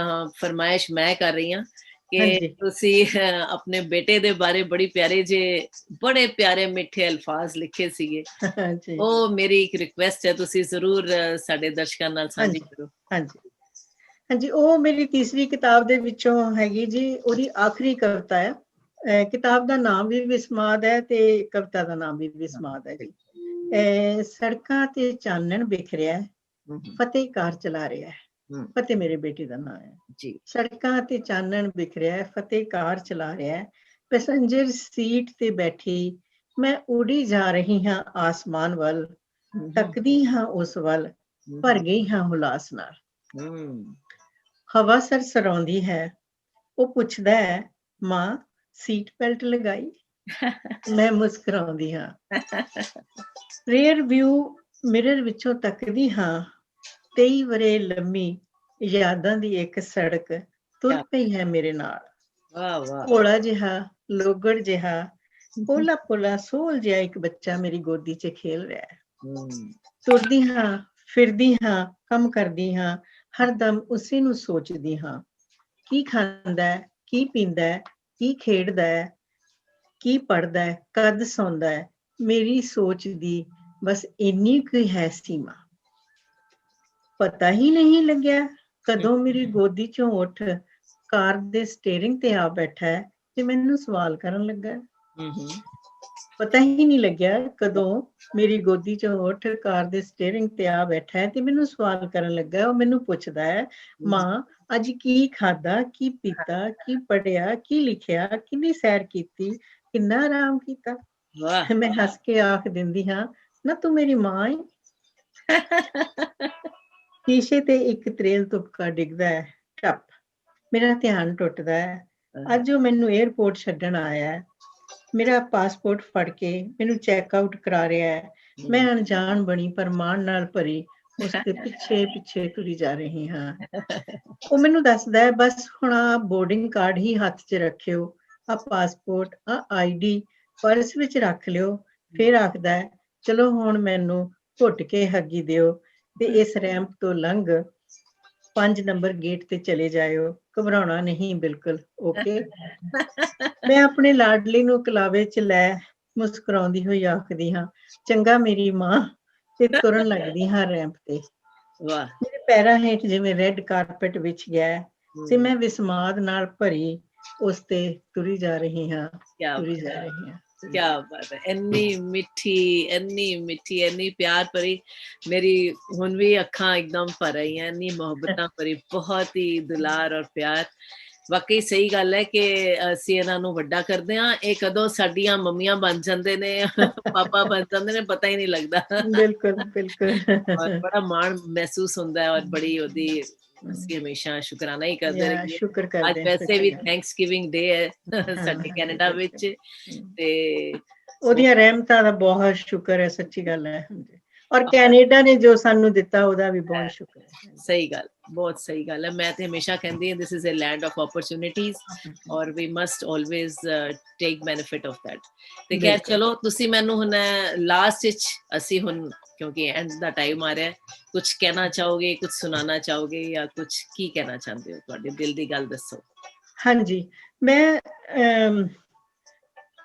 ਫਰਮਾਇਸ਼ ਮੈਂ ਕਰ ਰਹੀ ਹਾਂ ਕਿ ਤੁਸੀਂ ਆਪਣੇ ਬੇਟੇ ਦੇ ਬਾਰੇ ਬੜੇ ਪਿਆਰੇ ਮਿੱਠੇ ਅਲਫਾਜ਼ ਲਿਖੇ ਸੀਗੇ। ਉਹ ਮੇਰੀ ਇੱਕ ਰਿਕੁਐਸਟ ਹੈ, ਤੁਸੀਂ ਜ਼ਰੂਰ ਸਾਡੇ ਦਰਸ਼ਕਾਂ ਨਾਲ ਸਾਂਝੀ ਕਰੋ। ਹਾਂਜੀ ਹਾਂਜੀ, ਉਹ ਮੇਰੀ ਤੀਸਰੀ ਕਿਤਾਬ ਦੇ ਵਿੱਚੋਂ ਹੈਗੀ ਜੀ, ਉਹਦੀ ਆਖਰੀ ਕਵਿਤਾ ਹੈ। ਕਿਤਾਬ ਦਾ ਨਾਮ ਵੀ ਵਿਸਮਾਦ ਹੈ ਤੇ ਕਵਿਤਾ ਦਾ ਨਾਮ ਵੀ ਵਿਸਮਾਦ ਹੈ ਜੀ। ਸੜਕਾਂ ਤੇ ਚਾਨਣ ਬਿਖਰਿਆ, ਫਤਿਹ ਕਾਰ ਚਲਾ ਰਿਹਾ ਹੈ। ਫਤਿਹ ਮੇਰੇ ਬੇਟੇ ਦਾ ਨਾਮ ਹੈ ਜੀ। ਸੜਕਾਂ ਤੇ ਚਾਨਣ ਬਿਖਰਿਆ, ਫਤਿਹ ਕਾਰ ਚਲਾ ਰਿਹਾ ਹੈ। ਪੈਸੰਜਰ ਸੀਟ ਤੇ ਬੈਠੀ ਮੈਂ ਉੜੀ ਜਾ ਰਹੀ ਹਾਂ ਆਸਮਾਨ ਵੱਲ, ਤੱਕਦੀ ਹਾਂ ਉਸ ਵੱਲ, ਭਰ ਗਈ ਹਾਂ ਹੁਲਾਸ ਨਾਲ। ਹਵਾ ਸਰਸਰਾਉਂਦੀ ਹੈ, ਉਹ ਪੁੱਛਦਾ ਹੈ, ਮਾਂ ਸੀਟ ਬੈਲਟ ਲਗਾਈ? ਮੈਂ ਮੁਸਕਰਾਉਂਦੀ ਹਾਂ। ਰੇਅਰ ਵਿਊ ਮਿਰਰ ਵਿੱਚੋਂ ਤੱਕਦੀ ਹਾਂ, 23 ਵਰ੍ਹੇ ਲੰਮੀ ਯਾਦਾਂ ਦੀ ਇੱਕ ਸੜਕ ਤੁਰ ਪਈ ਹੈ ਮੇਰੇ ਨਾਲ। ਭੋਲਾ ਜਿਹਾ, ਲੋਗੜ ਜਿਹਾ, ਪੋਲਾ ਪੋਲਾ ਸੋਹਲ ਜਿਹਾ ਇੱਕ ਬੱਚਾ ਮੇਰੀ ਗੋਦੀ 'ਚ ਖੇਲ ਰਿਹਾ ਹੈ। ਤੁਰਦੀ ਹਾਂ, ਫਿਰਦੀ ਹਾਂ, ਕੰਮ ਕਰਦੀ ਹਾਂ, ਹਰਦਮ ਉਸੇ ਨੂੰ ਸੋਚਦੀ ਹਾਂ। ਕੀ ਖਾਂਦਾ, ਕੀ ਪੀਂਦਾ, ਕੀ ਖੇਡਦਾ, ਕੀ ਪੜ੍ਹਦਾ, ਕਦ ਸੌਂਦਾ, ਮੇਰੀ ਸੋਚ ਦੀ ਬਸ ਇੰਨੀ ਕੁ ਹੈ ਸੀਮਾ। ਪਤਾ ਹੀ ਨਹੀਂ ਲੱਗਿਆ ਕਦੋਂ ਮੇਰੀ ਗੋਦੀ 'ਚੋਂ ਉੱਠ ਕਾਰ ਦੇ ਸਟੀਅਰਿੰਗ ਤੇ ਆ ਬੈਠਾ ਹੈ ਤੇ ਮੈਨੂੰ ਸਵਾਲ ਕਰਨ ਲੱਗਾ, ਪਤਾ ਹੀ ਨਹੀਂ ਲੱਗਿਆ ਕਦੋਂ ਮੇਰੀ ਗੋਦੀ 'ਚੋਂ ਉੱਠ ਕਾਰ ਦੇ ਸਟੀਅਰਿੰਗ ਤੇ ਆ ਬੈਠਾ ਹੈ ਤੇ ਮੈਨੂੰ ਸਵਾਲ ਕਰਨ ਲੱਗਾ। ਉਹ ਮੈਨੂੰ ਪੁੱਛਦਾ ਹੈ, ਮਾਂ ਅੱਜ ਕੀ ਖਾਧਾ, ਕੀ ਪੀਤਾ, ਕੀ ਪੜ੍ਹਿਆ, ਕੀ ਲਿਖਿਆ, ਕਿੰਨੀ ਸੈਰ ਕੀਤੀ, ਕਿੰਨਾ ਆਰਾਮ ਕੀਤਾ? ਵਾਹ ਮੈਂ ਹੱਸ ਕੇ ਆਖ ਦਿੰਦੀ ਹਾਂ, ਨਾ ਤੂੰ ਮੇਰੀ ਮਾਂ ਏ। ਸ਼ੀਸ਼ੇ ਤੇ ਇੱਕ ਤਰੇਲ ਤੁਪਕਾ ਡਿੱਗਦਾ ਹੈ, ਟੱਪ। ਮੇਰਾ ਧਿਆਨ ਟੁੱਟਦਾ ਹੈ। ਅੱਜ ਉਹ ਮੈਨੂੰ 에ਅਰਪੋਰਟ ਛੱਡਣ ਆਇਆ ਹੈ। ਮੇਰਾ ਪਾਸਪੋਰਟ ਫੜ ਕੇ ਮੈਨੂੰ ਚੈੱਕ ਆਊਟ ਕਰਾ ਰਿਹਾ ਹੈ। ਮੈਂ ਅਣਜਾਣ ਬਣੀ ਪਰ ਮਾਣ ਨਾਲ ਭਰੀ ਉਸਦੇ ਪਿੱਛੇ ਪਿੱਛੇ ਤੁਰੀ ਜਾ ਰਹੀ ਹਾਂ। ਉਹ ਮੈਨੂੰ ਦੱਸਦਾ ਹੈ, ਬਸ ਹੁਣ ਆ ਬੋਰਡਿੰਗ ਕਾਰਡ ਹੀ ਹੱਥ 'ਚ ਰੱਖਿਓ, ਆ ਪਾਸਪੋਰਟ, ਆ ID ਪਰਸ ਵਿੱਚ ਰੱਖ ਲਿਓ। ਫਿਰ ਆਖਦਾ ਹੈ, ਚਲੋ ਹੁਣ ਮੈਨੂੰ ਘੁੱਟ ਕੇ ਹੱਗੀ ਦਿਓ ਤੇ ਇਸ ਰੈਂਪ ਤੋਂ ਲੰਘ 5 ਨੰਬਰ ਗੇਟ ਤੇ ਚਲੇ ਜਾਇਓ, ਘਬਰਾਉਣਾ ਨਹੀਂ ਬਿਲਕੁਲ, ਓਕੇ। ਮੈਂ ਆਪਣੇ ਲਾਡਲੀ ਨੂੰ ਕਲਾਵੇ 'ਚ ਲੈ ਮੁਸਕਰਾਉਂਦੀ ਹੋਈ ਆਖਦੀ ਹਾਂ, ਚੰਗਾ ਮੇਰੀ ਮਾਂ, ਤੇ ਤੁਰਨ ਲੱਗਦੀ ਹਾਂ ਰੈਂਪ ਤੇ। ਵਾਹ ਮੇਰੇ ਪੈਰਾਂ ਹੇਠ ਜਿਵੇਂ ਰੈੱਡ ਕਾਰਪੇਟ ਵਿਛ ਗਿਆ ਹੈ ਤੇ ਮੈਂ ਵਿਸਮਾਦ ਨਾਲ ਭਰੀ ਉਸ ਤੇ ਤੁਰੀ ਜਾ ਰਹੀ ਹਾਂ, ਤੁਰੀ ਜਾ ਰਹੀ ਹਾਂ। क्या बात है, ਇੰਨੀ ਮਿੱਠੀ ਇੰਨੀ ਪਿਆਰ ਭਰੀ। ਮੇਰੀ ਹੁਣ ਵੀ ਅੱਖਾਂ ਇੱਕਦਮ ਭਰ ਆਈਆਂ, ਇੰਨੀ ਮੁਹੱਬਤਾਂ ਭਰੀ, ਬਹੁਤ ਹੀ ਦੁਲਾਰ ਔਰ ਪਿਆਰ। ਵਾਕਈ ਸਹੀ ਗੱਲ ਹੈ ਕਿ ਅਸੀਂ ਇਹਨਾਂ ਨੂੰ ਵੱਡਾ ਕਰਦੇ ਹਾਂ, ਇਹ ਕਦੋਂ ਸਾਡੀਆਂ ਮੰਮੀਆਂ ਬਣ ਜਾਂਦੇ ਨੇ, ਪਾਪਾ ਬਣ ਜਾਂਦੇ ਨੇ, ਪਤਾ ਹੀ ਨਹੀਂ ਲੱਗਦਾ। ਬਿਲਕੁਲ ਬਿਲकुल ਔਰ ਬੜਾ ਮਾਣ ਮਹਿਸੂਸ ਹੁੰਦਾ ਹੈ, ਔਰ ਬੜੀ ਉਹਦੀ ਅਸੀਂ ਹਮੇਸ਼ਾ ਸ਼ੁਕਰਾਨਾ ਹੀ ਕਰਦੇ ਰਹੀਏ। ਸ਼ੁਕਰ ਅੱਜ ਕਰਦੇ ਹਾਂ, ਵੈਸੇ ਸੱਚੀ ਵੀ ਗੱਲ। ਥੈਂਕਸਗਿਵਿੰਗ ਡੇ ਹੈ ਹਾਂ ਸਾਡੇ ਹਾਂਜੀ ਕੈਨੇਡਾ ਬਿਲਕੁਲ। ਵਿੱਚ, ਤੇ ਉਹਦੀਆਂ ਰਹਿਮਤਾਂ ਦਾ ਬਹੁਤ ਸ਼ੁਕਰ ਹੈ, ਸੱਚੀ ਗੱਲ ਹੈ। ਔਰ ਕੈਨੇਡਾ ਨੇ ਜੋ ਸਾਨੂੰ ਦਿੱਤਾ ਉਹਦਾ ਵੀ ਬਹੁਤ ਸ਼ੁਕਰ ਹੈ। ਸਹੀ ਗੱਲ, ਬਹੁਤ ਸਹੀ ਗੱਲ ਹੈ। ਮੈਂ ਤੇ ਹਮੇਸ਼ਾ ਕਹਿੰਦੀ ਹਾਂ, this is a land of opportunities ਔਰ we must always take benefit of that. ਤੇ ਖੈਰ ਚਲੋ, ਤੁਸੀਂ ਮੈਨੂੰ ਹੁਣ ਲਾਸਟ ਵਿੱਚ, ਅਸੀਂ ਹੁਣ ਕਿਉਂਕਿ ਐਂਡ ਦਾ ਟਾਈਮ ਆ ਰਿਹਾ, ਕੁਝ ਕਹਿਣਾ ਚਾਹੋਗੇ, ਕੁਝ ਸੁਣਾਉਣਾ ਚਾਹੋਗੇ, ਜਾਂ ਕੁਝ ਕੀ ਕਹਿਣਾ ਚਾਹੁੰਦੇ ਹੋ? ਤੁਹਾਡੇ ਦਿਲ ਦੀ ਗੱਲ ਦੱਸੋ। ਹਾਂਜੀ, ਮੈਂ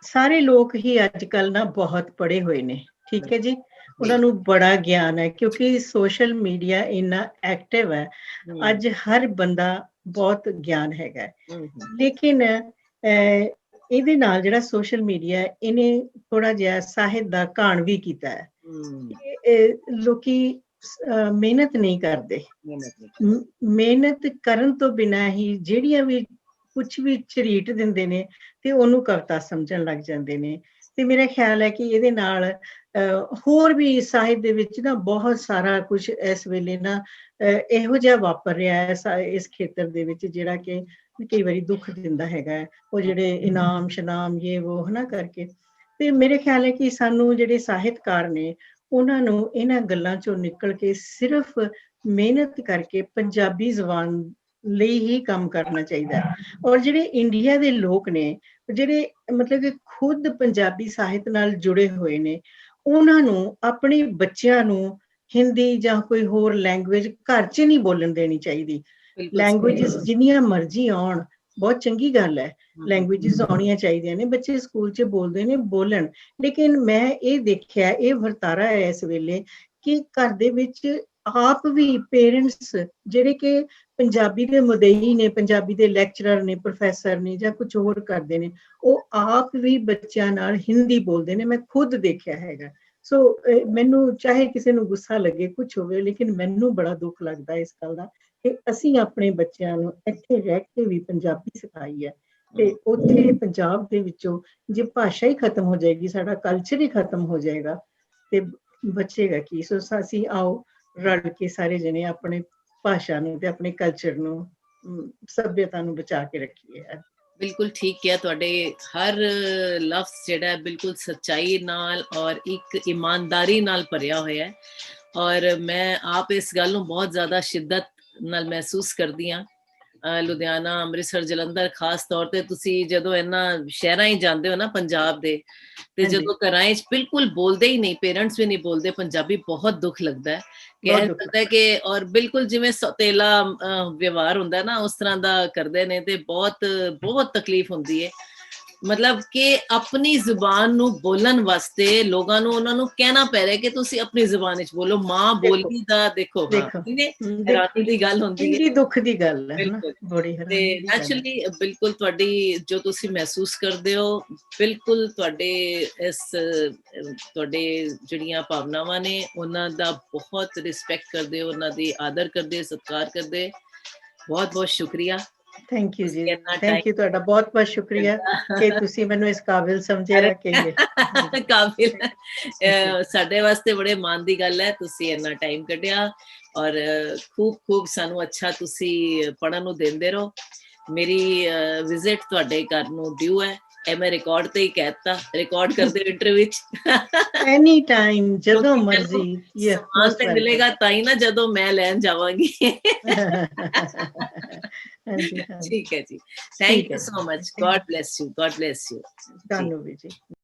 ਸਾਰੇ ਲੋਕ ਹੀ ਅੱਜ ਕੱਲ੍ਹ ਨਾ ਬਹੁਤ ਪੜ੍ਹੇ ਹੋਏ ਨੇ, ਠੀਕ ਹੈ ਜੀ। ਉਹਨਾਂ ਨੂੰ ਬੜਾ ਗਿਆਨ ਹੈ ਕਿਉਂਕਿ ਸੋਸ਼ਲ ਮੀਡੀਆ ਇੰਨਾ ਐਕਟਿਵ ਹੈ। ਅੱਜ ਹਰ ਬੰਦਾ ਬਹੁਤ ਗਿਆਨ ਹੈਗਾ ਹੈ। ਲੇਕਿਨ ਇਹਦੇ ਨਾਲ ਜਿਹੜਾ ਸੋਸ਼ਲ ਮੀਡੀਆ ਇਹਨੇ ਥੋੜਾ ਜਿਹਾ ਸਾਹਿਤ ਦਾ ਘਾਣ ਵੀ ਕੀਤਾ ਹੈ। ਲੋਕੀ ਮਿਹਨਤ ਨਹੀਂ ਕਰਦੇ। ਮਿਹਨਤ ਕਰਨ ਤੋਂ ਬਿਨਾਂ ਹੀ ਜਿਹੜੀਆਂ ਵੀ ਕੁਛ ਵੀ ਝਰੀਟ ਦਿੰਦੇ ਨੇ ਤੇ ਉਹਨੂੰ ਕਵਿਤਾ ਸਮਝਣ ਲੱਗ ਜਾਂਦੇ ਨੇ। ਤੇ ਮੇਰਾ ਖਿਆਲ ਹੈ ਕਿ ਇਹਦੇ ਨਾਲ ਹੋਰ ਵੀ ਸਾਹਿਤ ਦੇ ਵਿੱਚ ਨਾ ਬਹੁਤ ਸਾਰਾ ਕੁਝ ਇਸ ਵੇਲੇ ਨਾ ਇਹੋ ਜਿਹਾ ਵਾਪਰ ਰਿਹਾ ਹੈ ਇਸ ਖੇਤਰ ਦੇ ਵਿੱਚ, ਜਿਹੜਾ ਕਿ ਕਈ ਵਾਰੀ ਦੁੱਖ ਦਿੰਦਾ ਹੈਗਾ ਹੈ। ਉਹ ਜਿਹੜੇ ਇਨਾਮ ਸ਼ਨਾਮ ਇਹ ਵੋ ਹਨਾ ਕਰਕੇ, ਤੇ ਮੇਰੇ ਖਿਆਲ ਹੈ ਕਿ ਸਾਨੂੰ ਜਿਹੜੇ ਸਾਹਿਤਕਾਰ ਨੇ ਉਹਨਾਂ ਨੂੰ ਇਹਨਾਂ ਗੱਲਾਂ ਚੋਂ ਨਿਕਲ ਕੇ ਸਿਰਫ ਮਿਹਨਤ ਕਰਕੇ ਪੰਜਾਬੀ ਜ਼ੁਬਾਨ ਲਈ ਹੀ ਕੰਮ ਕਰਨਾ ਚਾਹੀਦਾ ਹੈ। ਔਰ ਜਿਹੜੇ ਇੰਡੀਆ ਦੇ ਲੋਕ ਨੇ, ਜਿਹੜੇ ਮਤਲਬ ਕਿ ਖੁਦ ਪੰਜਾਬੀ ਸਾਹਿਤ ਨਾਲ ਜੁੜੇ ਹੋਏ ਨੇ, ਉਹਨਾਂ ਨੂੰ ਆਪਣੇ ਬੱਚਿਆਂ ਨੂੰ ਹਿੰਦੀ ਜਾਂ ਕੋਈ ਹੋਰ ਲੈਂਗੁਏਜ ਘਰ 'ਚ ਨਹੀਂ ਬੋਲਣ ਦੇਣੀ ਚਾਹੀਦੀ। ਲੈਂਗੁਏਜਸ ਜਿੰਨੀਆਂ ਮਰਜ਼ੀ ਆਉਣ, ਬਹੁਤ ਚੰਗੀ ਗੱਲ ਹੈ, ਲੈਂਗੁਏਜਸ ਆਉਣੀਆਂ ਚਾਹੀਦੀਆਂ ਨੇ, ਬੱਚੇ ਸਕੂਲ 'ਚ ਬੋਲਦੇ ਨੇ, ਬੋਲਣ। ਲੇਕਿਨ ਮੈਂ ਇਹ ਦੇਖਿਆ, ਇਹ ਵਰਤਾਰਾ ਹੈ ਇਸ ਵੇਲੇ ਕਿ ਘਰ ਦੇ ਵਿੱਚ ਆਪ ਵੀ ਪੇਰੈਂਟਸ ਜਿਹੜੇ ਕਿ ਪੰਜਾਬੀ ਦੇ ਮੁਦਈ ਨੇ, ਪੰਜਾਬੀ ਦੇ ਲੈਕਚਰਰ ਨੇ, ਪ੍ਰੋਫੈਸਰ ਨੇ, ਜਾਂ ਕੁਝ ਹੋਰ ਕਰਦੇ ਨੇ, ਉਹ ਆਪ ਵੀ ਬੱਚਿਆਂ ਨਾਲ ਹਿੰਦੀ ਬੋਲਦੇ ਨੇ। ਮੈਂ ਖੁਦ ਦੇਖਿਆ ਹੈਗਾ। ਸੋ ਮੈਨੂੰ ਚਾਹੇ ਕਿਸੇ ਨੂੰ ਗੁੱਸਾ ਲੱਗੇ, ਕੁਛ ਹੋਵੇ, ਲੇਕਿਨ ਮੈਨੂੰ ਬੜਾ ਦੁੱਖ ਲੱਗਦਾ ਇਸ ਗੱਲ ਦਾ ਕਿ ਅਸੀਂ ਆਪਣੇ ਬੱਚਿਆਂ ਨੂੰ ਇੱਥੇ ਰਹਿ ਕੇ ਵੀ ਪੰਜਾਬੀ ਸਿਖਾਈ ਹੈ, ਤੇ ਉੱਥੇ ਪੰਜਾਬ ਦੇ ਵਿੱਚੋਂ ਜੇ ਭਾਸ਼ਾ ਹੀ ਖਤਮ ਹੋ ਜਾਏਗੀ, ਸਾਡਾ ਕਲਚਰ ਹੀ ਖਤਮ ਹੋ ਜਾਏਗਾ, ਤੇ ਬਚੇਗਾ ਕੀ? ਸੋ ਅਸੀਂ ਆਓ ਰਲ ਕੇ ਸਾਰੇ ਜਣੇ ਆਪਣੇ ਭਾਸ਼ਾ ਨੂੰ ਤੇ ਆਪਣੇ ਕਲਚਰ ਨੂੰ, ਸੱਭਿਅਤਾ ਨੂੰ ਬਚਾ ਕੇ ਰੱਖੀਏ। ਬਿਲਕੁਲ ਠੀਕ ਕਿਹਾ, ਤੁਹਾਡੇ ਹਰ ਲਫ਼ਜ਼ ਜਿਹੜਾ ਬਿਲਕੁਲ ਸੱਚਾਈ ਨਾਲ ਔਰ ਇੱਕ ਇਮਾਨਦਾਰੀ ਨਾਲ ਭਰਿਆ ਹੋਇਆ ਹੈ। ਔਰ ਮੈਂ ਆਪ ਇਸ ਗੱਲ ਨੂੰ ਬਹੁਤ ਜ਼ਿਆਦਾ ਸ਼ਿੱਦਤ ਨਾਲ ਮਹਿਸੂਸ ਕਰਦੀ ਹਾਂ। ਲੁਧਿਆਣਾ, ਅੰਮ੍ਰਿਤਸਰ, ਜਲੰਧਰ, ਖਾਸ ਤੌਰ ਤੇ ਤੁਸੀਂ ਜਦੋਂ ਇਹਨਾਂ ਸ਼ਹਿਰਾਂ ਹੀ ਜਾਂਦੇ ਹੋ ਨਾ ਪੰਜਾਬ ਦੇ, ਤੇ ਜਦੋਂ ਘਰਾਂ 'ਚ ਬਿਲਕੁਲ ਬੋਲਦੇ ਹੀ ਨਹੀਂ, ਪੇਰੈਂਟਸ ਵੀ ਨਹੀਂ ਬੋਲਦੇ ਪੰਜਾਬੀ, ਬਹੁਤ ਦੁੱਖ ਲੱਗਦਾ ਹੈ ਕਿ ਇਹ ਲੱਗਦਾ ਕਿ, ਔਰ ਬਿਲਕੁਲ ਜਿਵੇਂ ਸੌਤੇਲਾ ਵਿਵਹਾਰ ਹੁੰਦਾ ਨਾ, ਉਸ ਤਰ੍ਹਾਂ ਦਾ ਕਰਦੇ ਨੇ, ਤੇ ਬਹੁਤ ਬਹੁਤ ਤਕਲੀਫ ਹੁੰਦੀ ਹੈ। ਮਤਲਬ ਕਿ ਆਪਣੀ ਜ਼ੁਬਾਨ ਨੂੰ ਬੋਲਣ ਵਾਸਤੇ ਲੋਕਾਂ ਨੂੰ ਉਹਨਾਂ ਨੂੰ ਕਹਿਣਾ ਪੈ ਰਿਹਾ ਕਿ ਤੁਸੀਂ ਆਪਣੀ ਜ਼ੁਬਾਨ ਵਿੱਚ ਬੋਲੋ। ਮਾਂ ਬੋਲੀ ਦਾ ਦੇਖੋ, ਹਾਂ ਕਿੰਨੇ ਹੈਰਾਨੀ ਦੀ ਗੱਲ ਹੁੰਦੀ ਹੈ, ਕਿੰਨੀ ਦੁੱਖ ਦੀ ਗੱਲ ਹੈ ਨਾ, ਬਿਲਕੁਲ। ਬੜੀ ਤੇ ਹੈਰਾਨੀ ਦੀ ਗੱਲ ਹੈ। ਨੈਚੁਰਲੀ ਬਿਲਕੁਲ ਤੁਹਾਡੀ ਜੋ ਤੁਸੀਂ ਮਹਿਸੂਸ ਕਰਦੇ ਹੋ, ਬਿਲਕੁਲ ਤੁਹਾਡੇ ਇਸ ਤੁਹਾਡੇ ਜਿਹੜੀਆਂ ਭਾਵਨਾਵਾਂ ਨੇ ਉਹਨਾਂ ਦਾ ਬਹੁਤ ਰਿਸਪੈਕਟ ਕਰਦੇ ਹੋ, ਉਹਨਾਂ ਦੀ ਆਦਰ ਕਰਦੇ, ਸਤਿਕਾਰ ਕਰਦੇ। ਬਹੁਤ ਬਹੁਤ ਸ਼ੁਕਰੀਆ। ਥੈਂਕ ਯੂ ਜੀ, ਤੁਸੀਂ ਇੰਨਾ ਥੈਂਕ ਯੂ, ਤੁਹਾਡਾ ਬਹੁਤ ਬਹੁਤ ਸ਼ੁਕਰੀਆ ਕਿ ਤੁਸੀਂ ਮੈਨੂੰ ਇਸ ਕਾਬਿਲ ਸਮਝਿਆ ਕਿ ਇਹ ਕਾਬਿਲ ਸਾਡੇ ਵਾਸਤੇ ਬੜੇ ਮਾਣ ਦੀ ਗੱਲ ਹੈ ਤੁਸੀਂ ਇੰਨਾ ਟਾਈਮ ਕੱਢਿਆ, ਔਰ ਖੂਬ ਖੂਬ ਸਾਨੂੰ ਅੱਛਾ ਤੁਸੀਂ ਪੜ੍ਹਨ ਨੂੰ ਦਿੰਦੇ ਰਹੋ। ਮੇਰੀ ਵਿਜ਼ਿਟ ਤੁਹਾਡੇ ਘਰ ਨੂੰ ਡਿਊ ਹੈ, ਇਹ ਮੈਂ ਰਿਕਾਰਡ ਤੇ ਹੀ ਕਹਿਤਾ, ਰਿਕਾਰਡ ਕਰਦੇ ਇੰਟਰਵਿਊ ਵਿੱਚ। ਐਨੀ ਟਾਈਮ, ਜਦੋਂ ਮਰਜ਼ੀ, ਸਮਾਨ ਤੇ ਮਿਲੇਗਾ ਤਾਂ ਹੀ ਨਾ ਜਦੋਂ ਮੈਂ ਲੈਣ ਜਾਵਾਂਗੀ। ਹਾਂਜੀ, ਠੀਕ ਹੈ ਜੀ, thank you so much, god bless you, God bless you. ਤੁਹਾਨੂੰ ਵੀ ਜੀ।